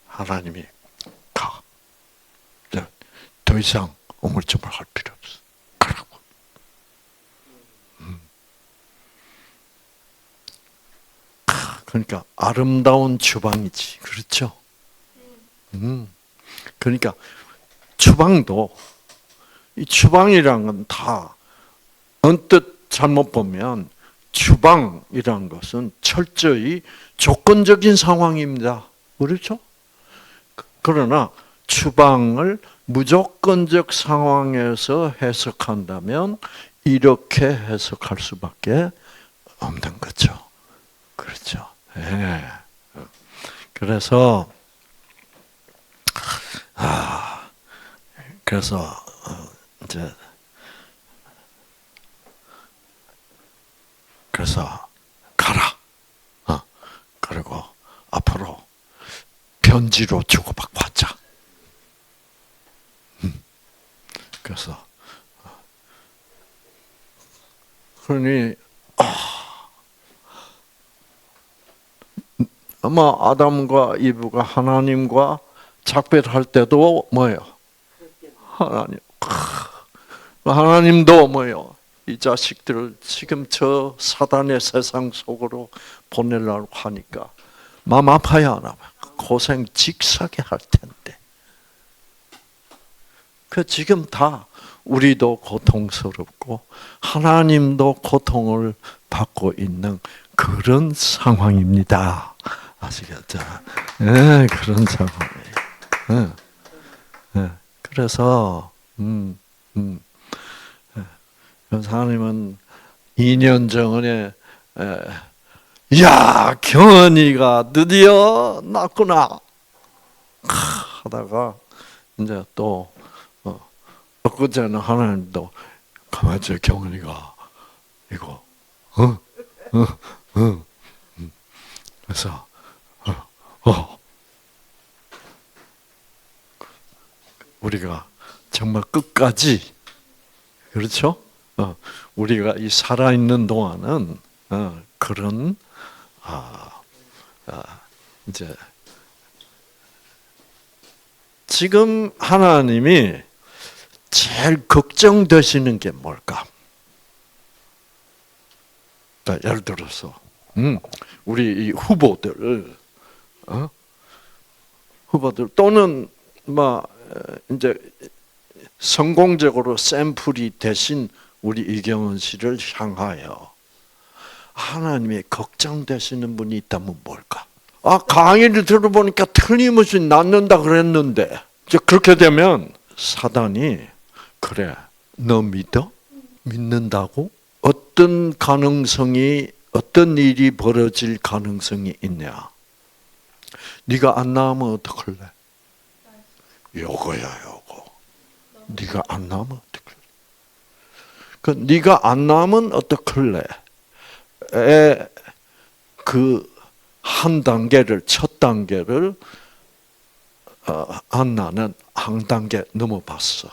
하나님이 가. 더 이상 우물쭈물 할 필요 없어. 가라고. 그러니까 아름다운 추방이지. 그렇죠? 그러니까 추방도 이 추방이란 건 다 언뜻 잘못 보면 추방이란 것은 철저히 조건적인 상황입니다. 그렇죠? 그러나 추방을 무조건적 상황에서 해석한다면 이렇게 해석할 수밖에 없는 거죠. 그렇죠. 네. 그래서 이제 그래서 가라. 그리고 앞으로 편지로 주고받고 하자. 그래서 그러니 아마 아담과 이브가 하나님과 작별할 때도 뭐예요? 하나님도 뭐예요? 이 자식들을 지금 저 사단의 세상 속으로 보내려고 하니까 마음 아파야 안 아파. 고생 직사게 할 텐데. 그 지금 다 우리도 고통스럽고 하나님도 고통을 받고 있는 그런 상황입니다. 아시겠죠? 네, 그런 상황이에요. 네. 그래서 하나님은 2년 전에 야 경은이가 드디어 낳구나 하다가 이제 또 엊그제는 하나님도 가만히 있어 경은이가 이거 그래서 우리가 정말 끝까지 그렇죠? 우리가 이 살아있는 동안은 그런 이제 지금 하나님이 제일 걱정되시는 게 뭘까? 자, 예를 들어서 우리 이 후보들 또는 이제 성공적으로 샘플이 되신 우리 이경은 씨를 향하여 하나님이 걱정되시는 분이 있다면 뭘까? 강의를 들어보니까 틀림없이 낫는다 그랬는데, 그렇게 되면 사단이 그래, 너 믿어? 믿는다고? 어떤 가능성이, 어떤 일이 벌어질 가능성이 있냐? 네가 안 나오면 어떡할래? 요거야, 요거. 네가 안 나오면 어떡할래? 네가 안 나오면 어떡할래? 한 단계를, 첫 단계를 안나는 한 단계 넘어봤어.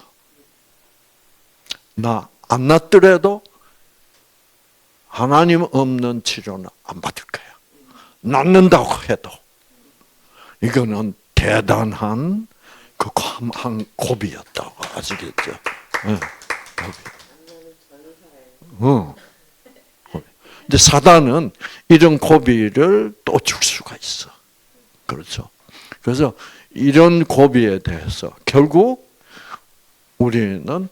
나 안 낫더라도 하나님 없는 치료는 안 받을 거야. 낫는다고 해도. 이거는 대단한 한 고비였다고 아시겠죠? 네. 이제 사단은 이런 고비를 또 줄 수가 있어. 그렇죠? 그래서 이런 고비에 대해서 결국 우리는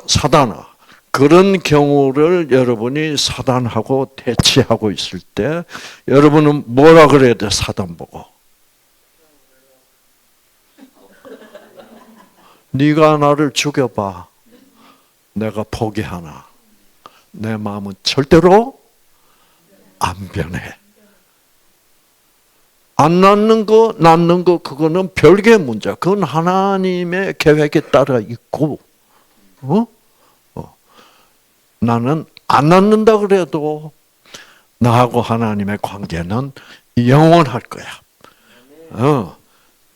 사단아, 그런 경우를 여러분이 사단하고 대치하고 있을 때 여러분은 뭐라 그래야 돼? 사단 보고. 네가 나를 죽여봐. 내가 포기하나. 내 마음은 절대로 안 변해. 안 낫는 거, 낫는 거, 그거는 별개의 문제. 그건 하나님의 계획에 따라 있고, 나는 안 낫는다 그래도 나하고 하나님의 관계는 영원할 거야.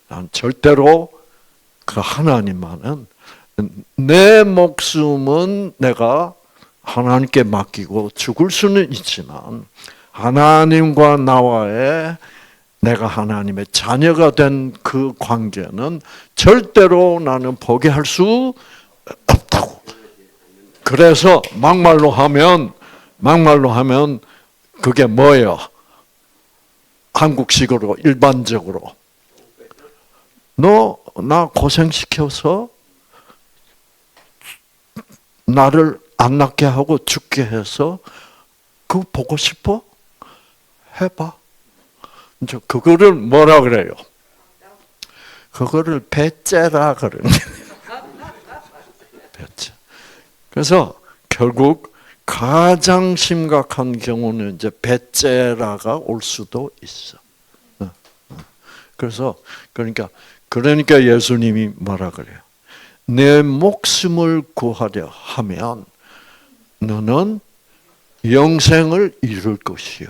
난 절대로 그 하나님만은 내 목숨은 내가 하나님께 맡기고 죽을 수는 있지만 하나님과 나와의 내가 하나님의 자녀가 된 그 관계는 절대로 나는 포기할 수 없다고. 그래서 막말로 하면 그게 뭐예요? 한국식으로 일반적으로 너 나 고생시켜서 나를 안 낫게 하고 죽게 해서 그거 보고 싶어? 해봐. 이제 그거를 뭐라 그래요? 그거를 배째라 그러는 배째. 그래서 결국 가장 심각한 경우는 이제 배째라가 올 수도 있어. 그래서 그러니까 예수님이 뭐라 그래요? 내 목숨을 구하려 하면 너는 영생을 이룰 것이요.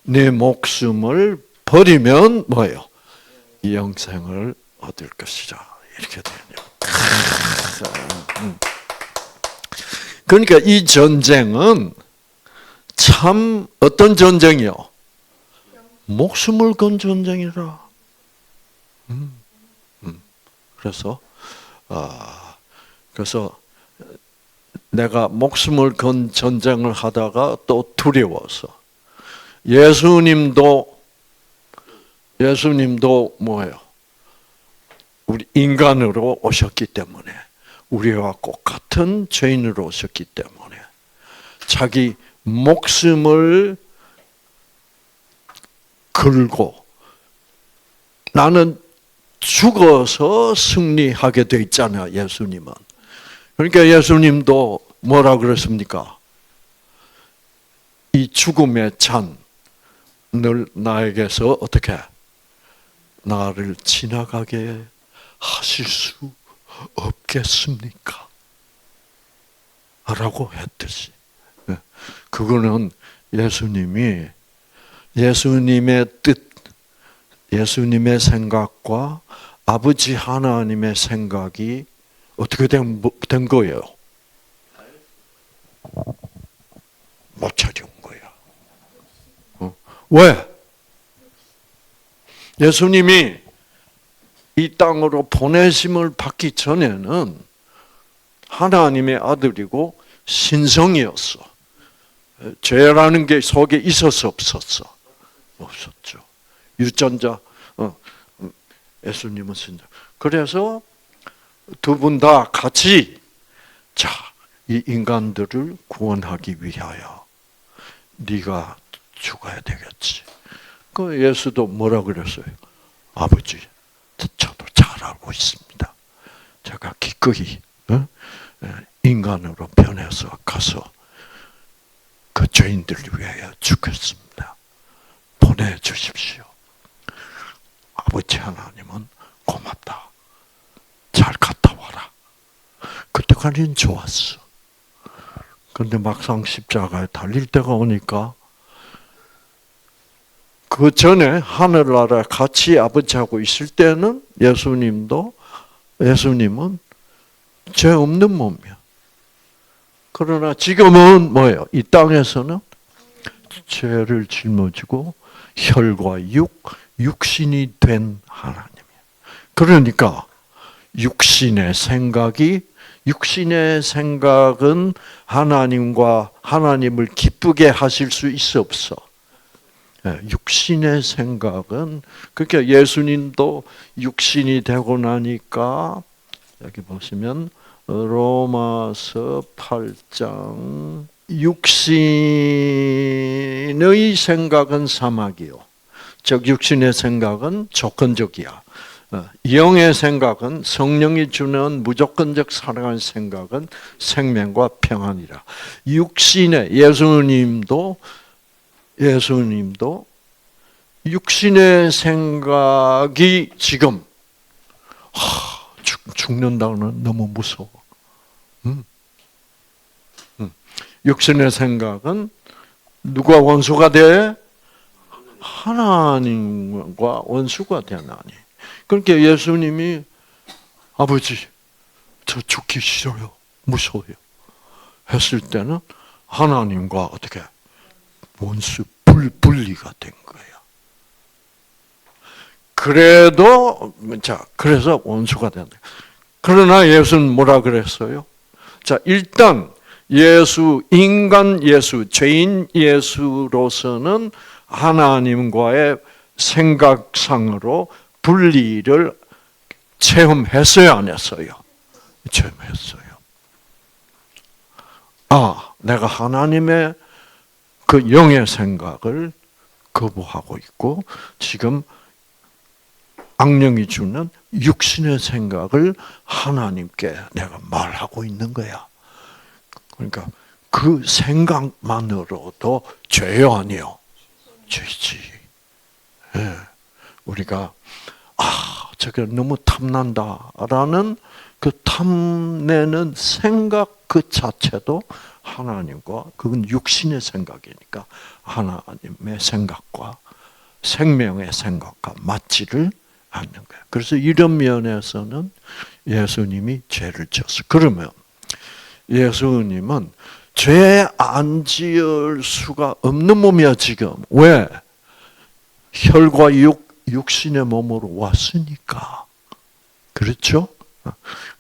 내 목숨을 버리면 뭐예요? 영생을 얻을 것이다. 이렇게 되네요. 그러니까 이 전쟁은 참 어떤 전쟁이요? 목숨을 건 전쟁이라. 그래서 내가 목숨을 건 전쟁을 하다가 또 두려워서 예수님도 뭐예요? 우리 인간으로 오셨기 때문에 우리와 똑같은 죄인으로 오셨기 때문에 자기 목숨을 걸고 나는 죽어서 승리하게 돼 있잖아요, 예수님은. 그러니까 예수님도 뭐라 그랬습니까? 이 죽음의 잔을 나에게서 어떻게 나를 지나가게 하실 수 없겠습니까? 라고 했듯이. 그거는 예수님이 예수님의 뜻, 예수님의 생각과 아버지 하나님의 생각이 어떻게 된 거예요? 못 찾아온 거야. 왜? 예수님이 이 땅으로 보내심을 받기 전에는 하나님의 아들이고 신성이었어. 죄라는 게 속에 있었어, 없었어? 없었죠. 유전자, 예수님은 신자. 그래서 두 분 다 같이 자, 이 인간들을 구원하기 위하여 네가 죽어야 되겠지. 그 예수도 뭐라 그랬어요? 아버지, 저도 잘 알고 있습니다. 제가 기꺼이 인간으로 변해서 가서 그 죄인들을 위하여 죽겠습니다. 보내주십시오. 아버지 하나님은 고맙다. 잘 갔다 와라. 그때까지는 좋았어. 그런데 막상 십자가에 달릴 때가 오니까 그 전에 하늘나라에 같이 아버지하고 있을 때는 예수님은 죄 없는 몸이야. 그러나 지금은 뭐예요? 이 땅에서는 죄를 짊어지고 혈과 육신이 된 하나님이에요. 그러니까 육신의 생각은 하나님을 기쁘게 하실 수 있어 없어? 육신의 생각은, 그러니까 예수님도 육신이 되고 나니까 여기 보시면 로마서 8장 육신의 생각은 사막이요. 즉 육신의 생각은 조건적이야. 영의 생각은 성령이 주는 무조건적 사랑의 생각은 생명과 평안이라. 육신의 예수님도 육신의 생각이 지금 죽는다는 너무 무서워. 육신의 생각은 누가 원수가 돼? 하나님과 원수가 되나니. 그러니까 예수님이 아버지, 저 죽기 싫어요. 무서워요. 했을 때는 하나님과 어떻게 원수 분리가 된 거예요. 그래서 원수가 된다. 그러나 예수는 뭐라 그랬어요? 자, 일단 인간 예수, 죄인 예수로서는 하나님과의 생각상으로 분리를 체험했어요, 안 했어요? 체험했어요. 내가 하나님의 그 영의 생각을 거부하고 있고 지금 악령이 주는 육신의 생각을 하나님께 내가 말하고 있는 거야. 그러니까 그 생각만으로도 죄요, 아니요? 죄지. 예. 우리가 저게 너무 탐난다라는 그 탐내는 생각 그 자체도 하나님과, 그건 육신의 생각이니까 하나님의 생각과 생명의 생각과 맞지를 않는 거예요. 그래서 이런 면에서는 예수님이 죄를 지었어요. 그러면 예수님은 죄 안 지을 수가 없는 몸이야, 지금. 왜? 혈과 육신의 몸으로 왔으니까. 그렇죠?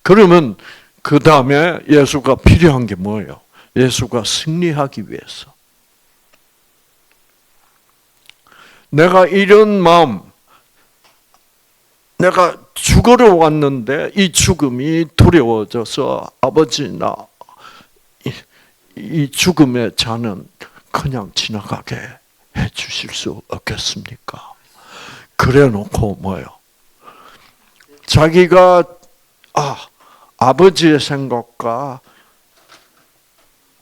그러면 그 다음에 예수가 필요한 게 뭐예요? 예수가 승리하기 위해서. 내가 이런 마음, 내가 죽으러 왔는데 이 죽음이 두려워져서 아버지 나 이 죽음의 잔은 그냥 지나가게 해 주실 수 없겠습니까? 그래 놓고 뭐예요? 자기가 아버지의 생각과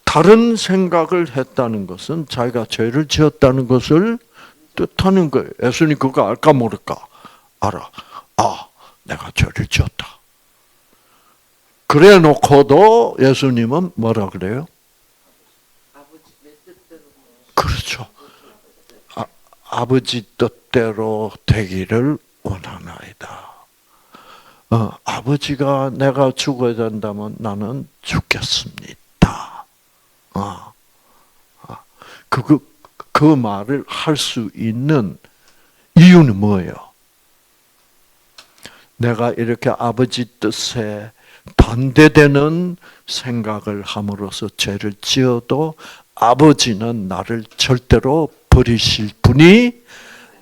다른 생각을 했다는 것은 자기가 죄를 지었다는 것을 뜻하는 거예요. 예수님 그거 알까 모를까? 알아. 내가 죄를 지었다. 그래 놓고도 예수님은 뭐라 그래요? 그렇죠. 아버지 뜻대로 되기를 원하나이다. 아버지가 내가 죽어야 된다면 나는 죽겠습니다. 그 말을 할 수 있는 이유는 뭐예요? 내가 이렇게 아버지 뜻에 반대되는 생각을 함으로써 죄를 지어도 아버지는 나를 절대로 버리실 분이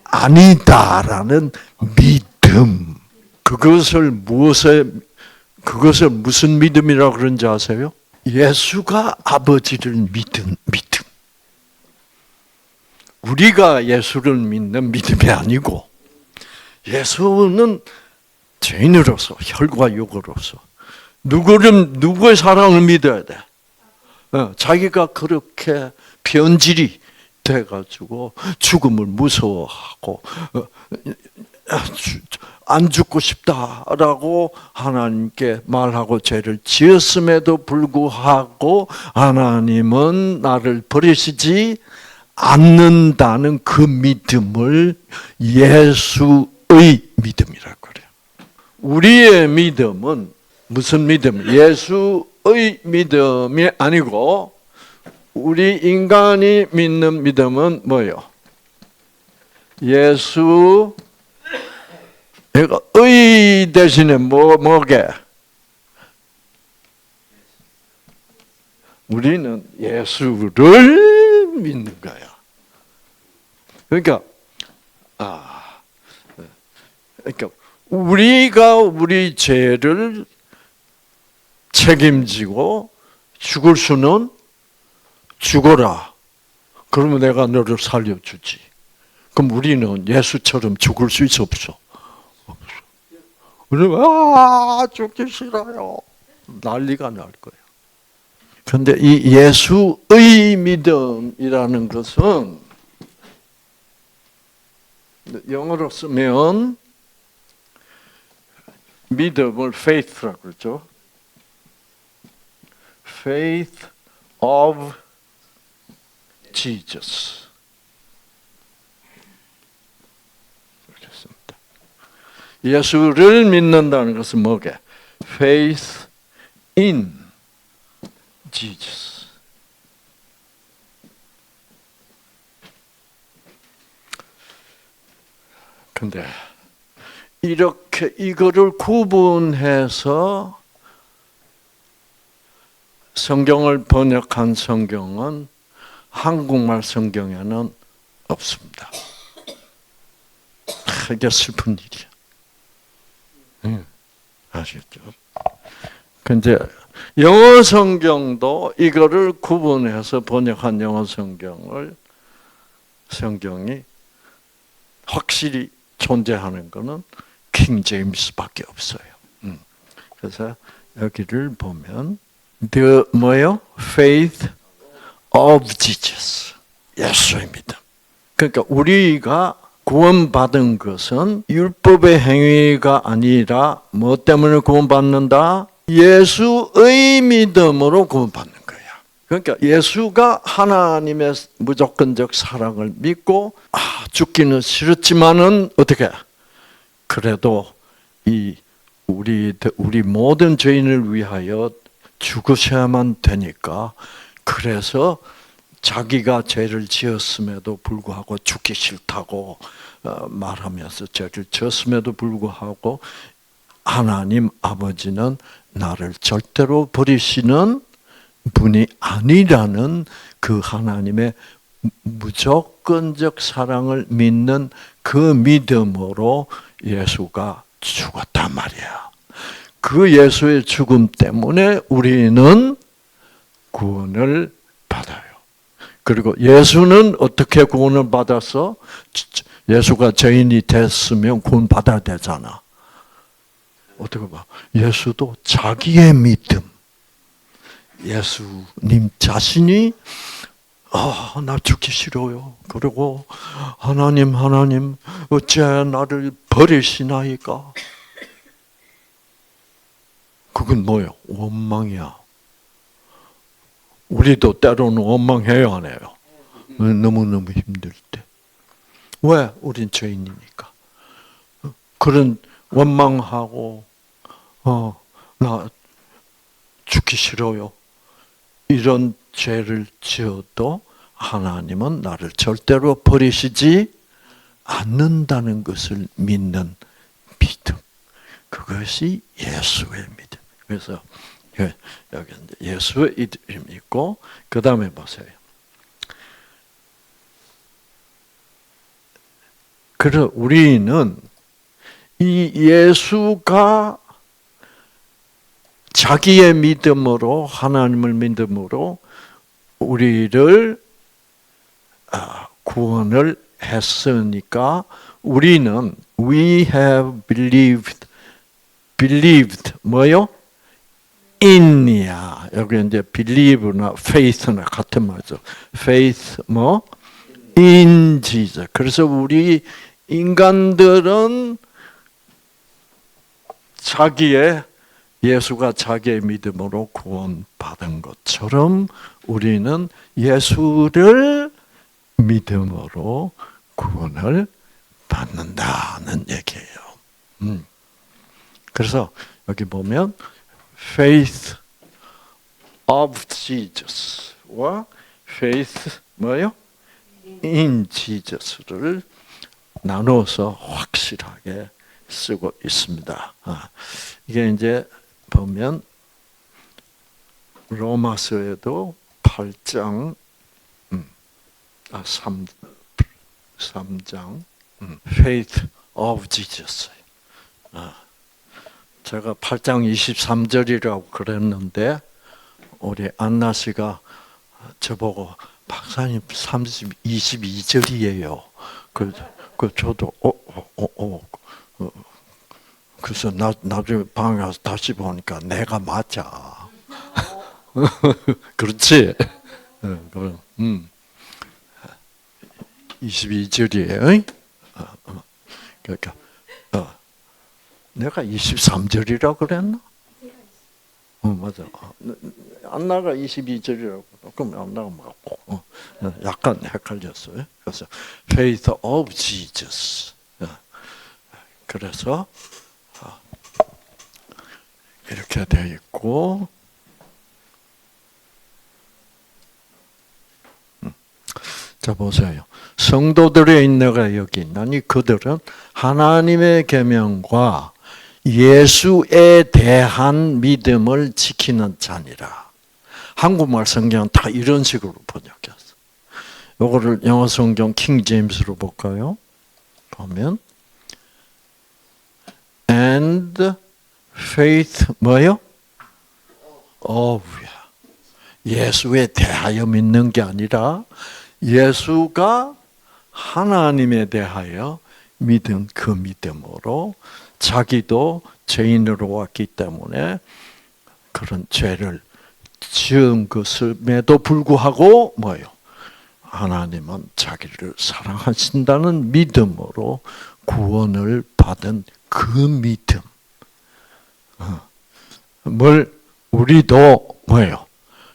아니다라는 믿음. 그것을 무슨 믿음이라고 그런지 아세요? 예수가 아버지를 믿은 믿음. 우리가 예수를 믿는 믿음이 아니고, 예수는 죄인으로서, 혈과 육으로서 누구의 사랑을 믿어야 돼? 자기가 그렇게 변질이 돼가지고 죽음을 무서워하고 안 죽고 싶다라고 하나님께 말하고 죄를 지었음에도 불구하고 하나님은 나를 버리시지 않는다는 그 믿음을 예수의 믿음이라고 그래요. 우리의 믿음은 무슨 믿음? 예수의 믿음이 아니고 우리 인간이 믿는 믿음은 뭐예요? 예수, 의 대신에 뭐게? 우리는 예수를 믿는 거야. 그러니까 우리가 우리 죄를 책임지고 죽을 수는 죽어라. 그러면 내가 너를 살려주지. 그럼 우리는 예수처럼 죽을 수 있어 없어? 없어. 우리는 죽기 싫어요. 난리가 날 거예요. 그런데 이 예수의 믿음이라는 것은 영어로 쓰면 믿음을 faith라고 그러죠. Faith of Jesus. 그렇습니다. 예수를 믿는다는 것은 뭐게? Faith in Jesus. 근데 이렇게 이거를 구분해서 성경을 번역한 성경은 한국말 성경에는 없습니다. 이게 슬픈 일이야. 아시겠죠? 근데 영어 성경도 이거를 구분해서 번역한 영어 성경이 확실히 존재하는 것은 킹 제임스밖에 없어요. 그래서 여기를 보면 뭐요? Faith of Jesus. 예수의 믿음. 그러니까 우리가 구원받은 것은 율법의 행위가 아니라 뭐 때문에 구원받는다? 예수의 믿음으로 구원받는 거야. 그러니까 예수가 하나님의 무조건적 사랑을 믿고 죽기는 싫었지만은 어떻게? 그래도 우리 모든 죄인을 위하여 죽으셔야만 되니까 그래서 자기가 죄를 지었음에도 불구하고 죽기 싫다고 말하면서 죄를 지었음에도 불구하고 하나님 아버지는 나를 절대로 버리시는 분이 아니라는 그 하나님의 무조건적 사랑을 믿는 그 믿음으로 예수가 죽었단 말이야. 그 예수의 죽음 때문에 우리는 구원을 받아요. 그리고 예수는 어떻게 구원을 받았어? 예수가 죄인이 됐으면 구원 받아야 되잖아. 어떻게 봐? 예수도 자기의 믿음, 예수님 자신이 나 죽기 싫어요. 그리고 하나님 어째 나를 버리시나이까? 그건 뭐예요? 원망이야. 우리도 때로는 원망해요, 안 해요? 너무너무 힘들 때. 왜? 우린 죄인이니까. 그런 원망하고 나 죽기 싫어요. 이런 죄를 지어도 하나님은 나를 절대로 버리시지 않는다는 것을 믿는 믿음. 그것이 예수의 믿음. 그래서 여기 이제 예수의 이름이 있고 그 다음에 보세요. 그래 우리는 이 예수가 자기의 믿음으로 하나님을 믿음으로 우리를 구원을 했으니까 우리는 we have believed 뭐요? in이야. 여기 이제 believe나 faith나 같은 말이죠. faith 뭐 in Jesus. 그래서 우리 인간들은 예수가 자기의 믿음으로 구원받은 것처럼 우리는 예수를 믿음으로 구원을 받는다는 얘기예요. 그래서 여기 보면 faith of Jesus와 faith 뭐요? in Jesus를 나눠서 확실하게 쓰고 있습니다. 이게 이제 보면 로마서에도 8장 3장 faith of Jesus. 제가 8장 23절이라고 그랬는데 우리 안나 씨가 저보고 박사님 22절이에요. 그 저도 그래서 나중에 방에 가서 다시 보니까 내가 맞아. 그렇지? 그럼 22절이에요. 그러니까 내가 23절이라고 그랬나? 맞아. 안나가 22절이라고. 그럼 안나가 맞고. 약간 헷갈렸어요. 그래서 faith of Jesus. 그래서 이렇게 되어 있고 자 보세요. 성도들의 인내가 여기 있나니 그들은 하나님의 계명과 예수에 대한 믿음을 지키는 자니라. 한국말 성경은 다 이런 식으로 번역했어. 이거를 영어 성경 킹 제임스로 볼까요? 보면 and faith 뭐요? 예수에 대하여 믿는 게 아니라 예수가 하나님에 대하여 믿은 그 믿음으로 자기도 죄인으로 왔기 때문에 그런 죄를 지은 것임에도 불구하고 뭐예요? 하나님은 자기를 사랑하신다는 믿음으로 구원을 받은 그 믿음. 뭘 우리도 뭐예요?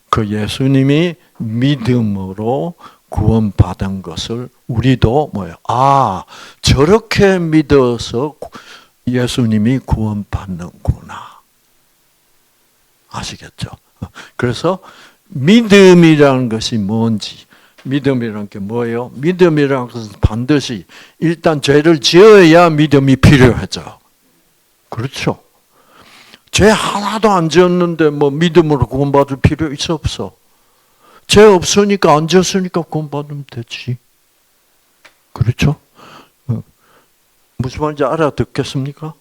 그 예수님이 믿음으로 구원받은 것을 우리도 뭐예요? 저렇게 믿어서 예수님이 구원받는구나. 아시겠죠? 그래서 믿음이라는 것이 뭔지, 믿음이라는 게 뭐예요? 믿음이라는 것은 반드시 일단 죄를 지어야 믿음이 필요하죠. 그렇죠? 죄 하나도 안 지었는데 뭐 믿음으로 구원받을 필요 있어 없어? 죄 없으니까 안 지었으니까 구원받으면 되지. 그렇죠? 무슨 말인지 알아듣겠습니까?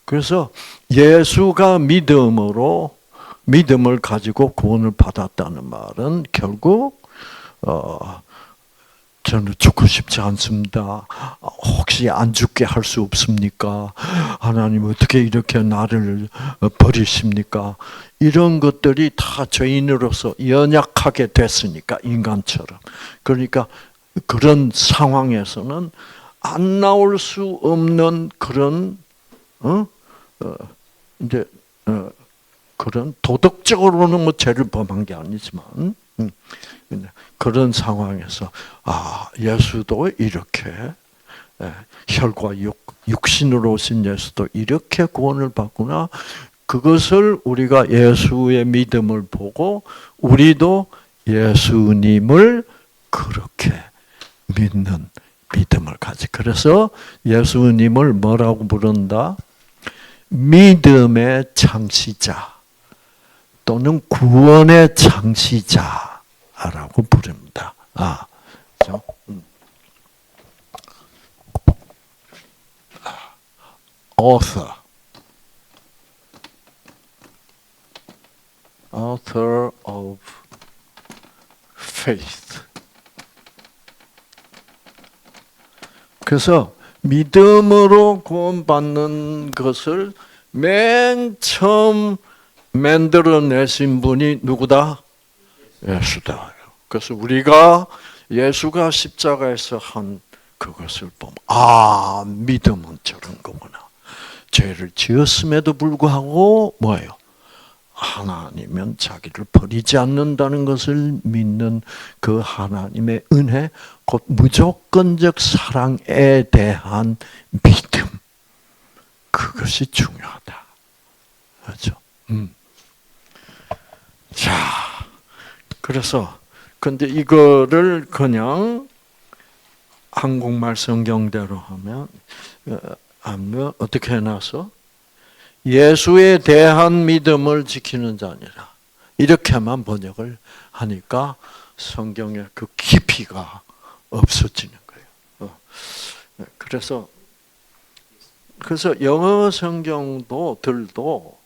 그래서 예수가 믿음을 가지고 구원을 받았다는 말은 결국 저는 죽고 싶지 않습니다. 혹시 안 죽게 할 수 없습니까? 하나님 어떻게 이렇게 나를 버리십니까? 이런 것들이 다 죄인으로서 연약하게 됐으니까 인간처럼. 그러니까 그런 상황에서는 안 나올 수 없는 그런 그런 도덕적으로는 뭐 죄를 범한 게 아니지만 그런 상황에서 예수도 이렇게 혈과 육신으로 오신 예수도 이렇게 구원을 받구나. 그것을 우리가 예수의 믿음을 보고 우리도 예수님을 그렇게 믿는 믿음을 가지. 그래서 예수님을 뭐라고 부른다? 믿음의 창시자 또는 구원의 창시자라고 부릅니다. 그렇죠? author of faith. 그래서 믿음으로 구원받는 것을 맨 처음 만들어내신 분이 누구다? 예수다. 그래서 우리가 예수가 십자가에서 한 그것을 보면 믿음은 저런 거구나. 죄를 지었음에도 불구하고 뭐예요? 하나님은 자기를 버리지 않는다는 것을 믿는 그 하나님의 은혜, 곧 무조건적 사랑에 대한 믿음. 그것이 중요하다. 그렇죠? 자, 그래서 근데 이거를 그냥 한국말 성경대로 하면 어떻게 해놔서 예수에 대한 믿음을 지키는 자니라. 이렇게만 번역을 하니까 성경의 그 깊이가 없어지는 거예요. 그래서 영어 성경들도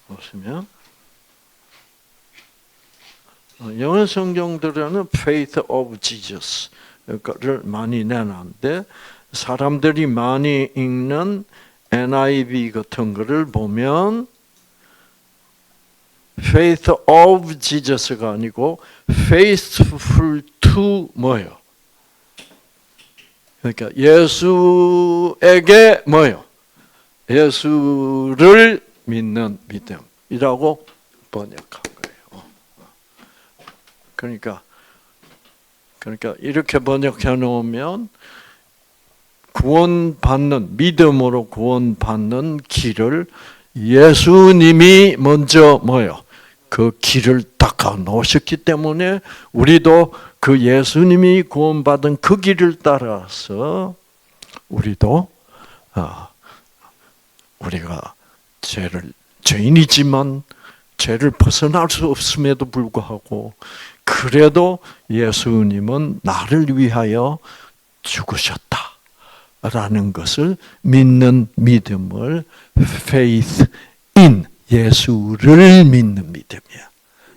보시면 영어 성경들에는 faith of Jesus를 많이 내놨는데 사람들이 많이 읽는 NIV 같은 거를 보면 faith of Jesus가 아니고 faithful to 뭐예요? 그러니까 예수에게 뭐예요? 예수를 믿는 믿음이라고 번역한 거예요. 그러니까 이렇게 번역해 놓으면 구원받는 믿음으로 구원받는 길을 예수님이 먼저 뭐요? 그 길을 닦아 놓으셨기 때문에 우리도 그 예수님이 구원받은 그 길을 따라서 우리도 우리가 죄인이지만 죄를 벗어날 수 없음에도 불구하고 그래도 예수님은 나를 위하여 죽으셨다라는 것을 믿는 믿음을 faith in 예수를 믿는 믿음이야.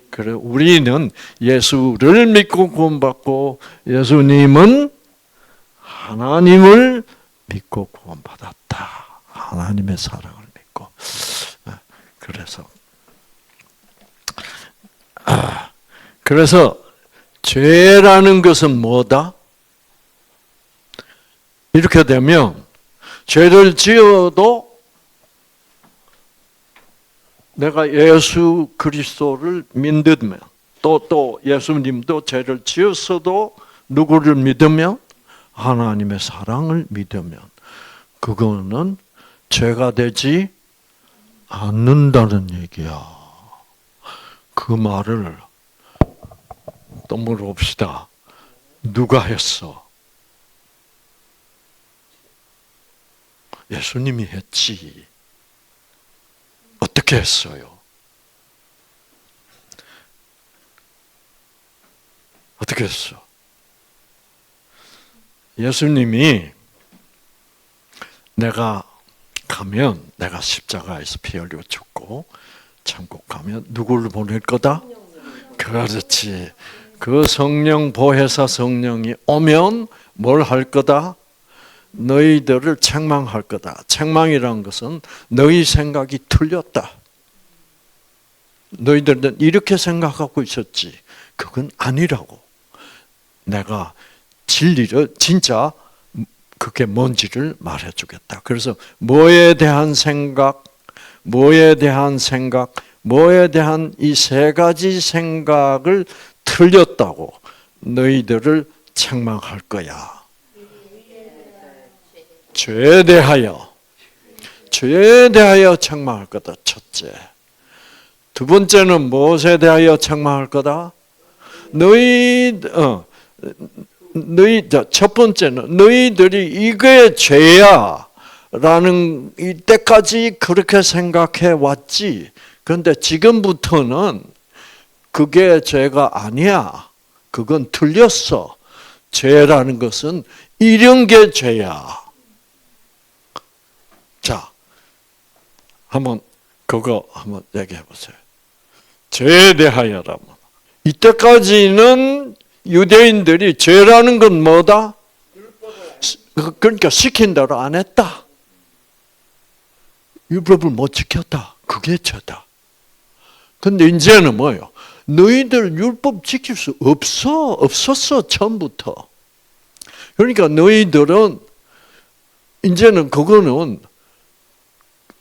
그래 우리는 예수를 믿고 구원받고 예수님은 하나님을 믿고 구원받았다. 하나님의 사랑을 믿고. 그래서 죄라는 것은 뭐다? 이렇게 되면 죄를 지어도 내가 예수 그리스도를 믿으면 또 예수님도 죄를 지었어도 누구를 믿으면 하나님의 사랑을 믿으면 그거는 죄가 되지 않는다는 얘기야. 그 말을 또 물어봅시다. 누가 했어? 예수님이 했지. 어떻게 했어요? 어떻게 했어? 예수님이 내가 십자가에서 피 흘려 죽고 천국 가면 누구를 보낼 거다? 그렇지. 그 성령 보혜사 성령이 오면 뭘 할 거다? 너희들을 책망할 거다. 책망이라는 것은 너희 생각이 틀렸다. 너희들은 이렇게 생각하고 있었지. 그건 아니라고. 내가 진리를 진짜 그게 뭔지를 말해주겠다. 그래서 뭐에 대한 생각, 뭐에 대한 이 세 가지 생각을 틀렸다고 너희들을 책망할 거야. 죄에 대하여 책망할 거다. 첫째. 두 첫 번째는 너희들이 이게 죄야 라는 이때까지 그렇게 생각해 왔지. 그런데 지금부터는 그게 죄가 아니야. 그건 틀렸어. 죄라는 것은 이런 게 죄야. 자, 그거 한번 얘기해 보세요. 죄에 대하여라면. 이때까지는 유대인들이 죄라는 건 뭐다? 그러니까 시킨 대로 안 했다. 율법을 못 지켰다. 그게 죄다. 근데 이제는 뭐예요? 너희들 율법 지킬 수 없었어, 처음부터. 그러니까 너희들은, 이제는 그거는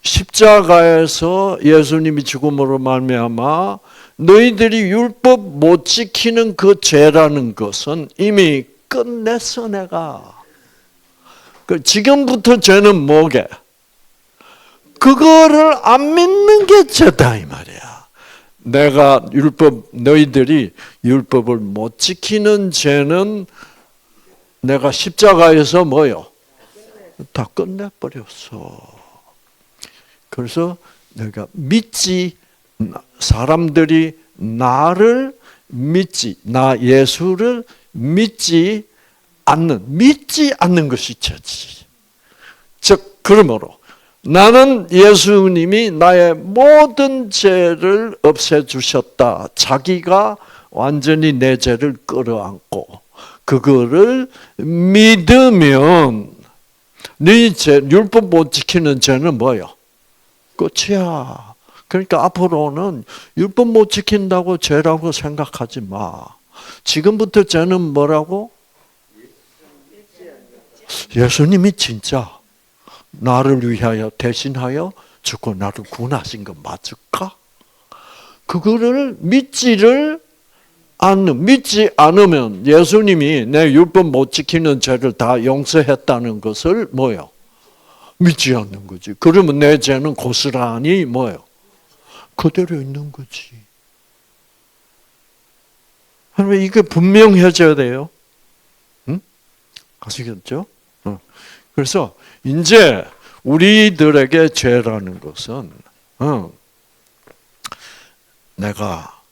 십자가에서 예수님이 죽음으로 말미암아 너희들이 율법 못 지키는 그 죄라는 것은 이미 끝냈어, 내가. 지금부터 죄는 뭐게? 그거를 안 믿는 게 죄다, 이 말이야. 너희들이 율법을 못 지키는 죄는 내가 십자가에서 뭐요? 다 끝내버렸어. 그래서 내가 사람들이 나를 나 예수를 믿지 않는 것이 죄지. 즉, 그러므로 나는 예수님이 나의 모든 죄를 없애주셨다. 자기가 완전히 내 죄를 끌어안고 그거를 믿으면 네 율법 못 지키는 죄는 뭐예요? 끝이야. 그러니까 앞으로는 율법 못 지킨다고 죄라고 생각하지 마. 지금부터 죄는 뭐라고? 예수님이 진짜 나를 위하여 대신하여 죽고 나를 구원하신 거 맞을까? 그거를 믿지 않으면 예수님이 내 율법 못 지키는 죄를 다 용서했다는 것을 뭐요? 믿지 않는 거지. 그러면 내 죄는 고스란히 뭐요? 그대로 있는 거지. 그러면 이게 분명해져야 돼요. 응? 아시겠죠? 그래서 이제 우리들에게 죄라는 것은 내가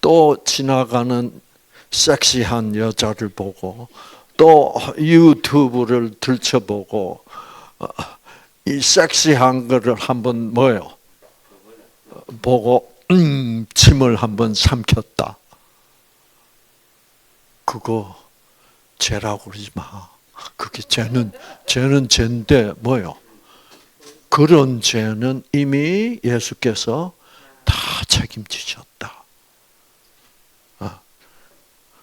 또 지나가는 섹시한 여자를 보고 또 유튜브를 들춰보고 이 섹시한 거를 한번 보고 침을 한번 삼켰다. 그거 죄라고 그러지 마. 그게 죄는 죄인데 그런 죄는 이미 예수께서 다 책임지셨다.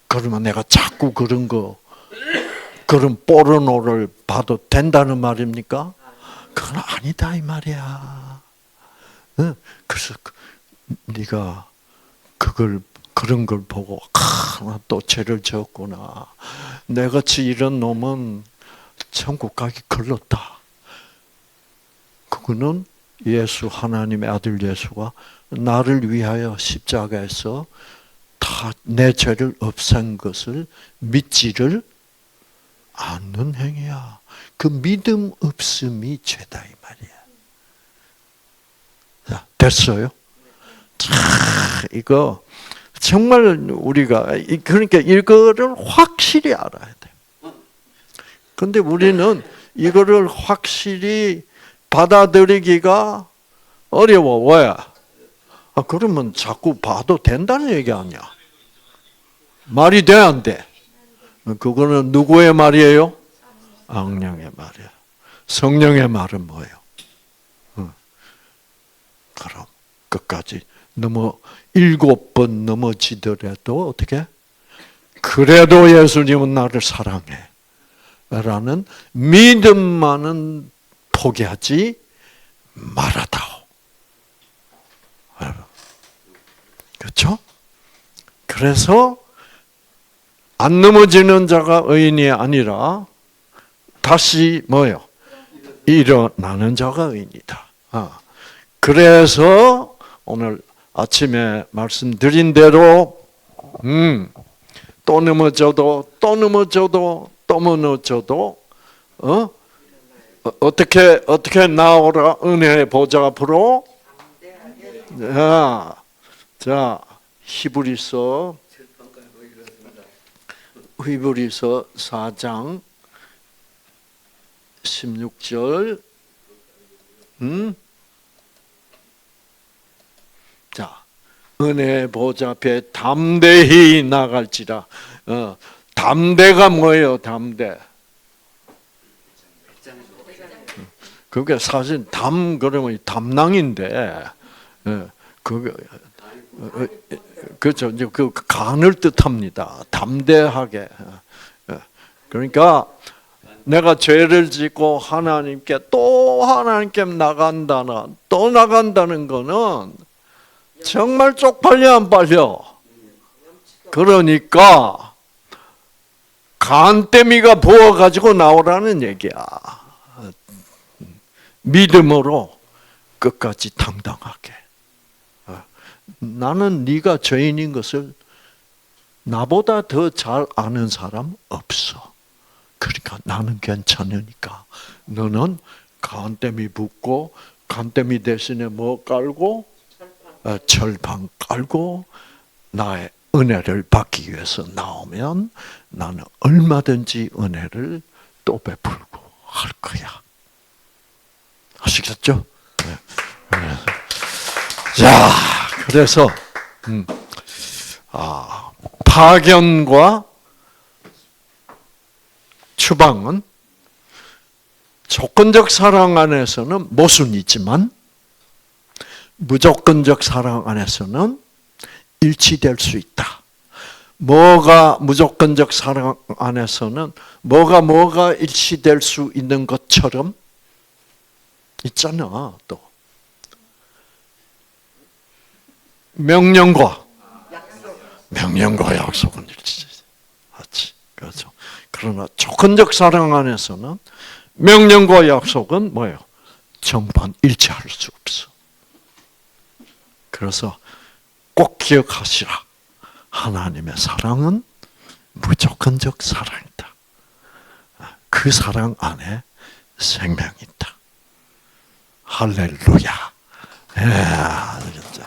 그러면 내가 자꾸 그런 포르노를 봐도 된다는 말입니까? 그건 아니다 이 말이야. 그래서 네가 그런 걸 보고 나 또 죄를 지었구나. 내같이 이런 놈은 천국 가기 걸렸다. 그거는 하나님의 아들 예수가 나를 위하여 십자가에서 다 내 죄를 없앤 것을 믿지를 않는 행위야. 그 믿음 없음이 죄다 이 말이야. 자, 됐어요? 이거 정말 우리가 그러니까 이거를 확실히 알아야 돼. 그런데 우리는 이거를 확실히 받아들이기가 어려워. 왜? 그러면 자꾸 봐도 된다는 얘기 아니야. 말이 돼, 안 돼? 그거는 누구의 말이에요? 악령의 말이야. 성령의 말은 뭐예요? 그럼 끝까지 7번 넘어지더라도 어떻게? 그래도 예수님은 나를 사랑해. 라는 믿음만은 포기하지 말아다오. 그렇죠? 그래서 안 넘어지는 자가 의인이 아니라 다시 일어나는 자가 의인이다. 그래서 오늘 아침에 말씀드린 대로 또 넘어져도 또 넘어져도 또 넘어져도 어떻게 나오라 은혜의 보좌 앞으로. 자 히브리서 4장 16절. 자, 은혜의 보좌 앞에 담대히 나갈지라. 담대가 뭐예요? 담대. 그게 사실 그러면 담낭인데, 그게 그렇죠. 이제 그 간을 뜻합니다. 담대하게. 그러니까 내가 죄를 짓고 또 하나님께 또 나간다는 거는 정말 쪽팔려 안 빨려. 그러니까 간때미가 부어가지고 나오라는 얘기야. 믿음으로 끝까지 당당하게. 나는 네가 죄인인 것을 나보다 더 잘 아는 사람 없어. 그러니까 나는 괜찮으니까 너는 간때미 붓고 간때미 대신에 뭐 깔고 철판 깔고 나의 은혜를 받기 위해서 나오면 나는 얼마든지 은혜를 또 베풀고 할 거야. 아시겠죠? 네. 자, 그래서 파견과 추방은 조건적 사랑 안에서는 모순이지만 무조건적 사랑 안에서는 일치될 수 있다. 뭐가 무조건적 사랑 안에서는 뭐가 일치될 수 있는 것처럼 있잖아. 또 명령과 약속은 일치하지. 그렇죠. 그러나 조건적 사랑 안에서는 명령과 약속은 뭐예요? 정반 일치할 수 없어. 그래서 꼭 기억하시라. 하나님의 사랑은 무조건적 사랑이다. 그 사랑 안에 생명이 있다. 할렐루야. 예, 알겠죠?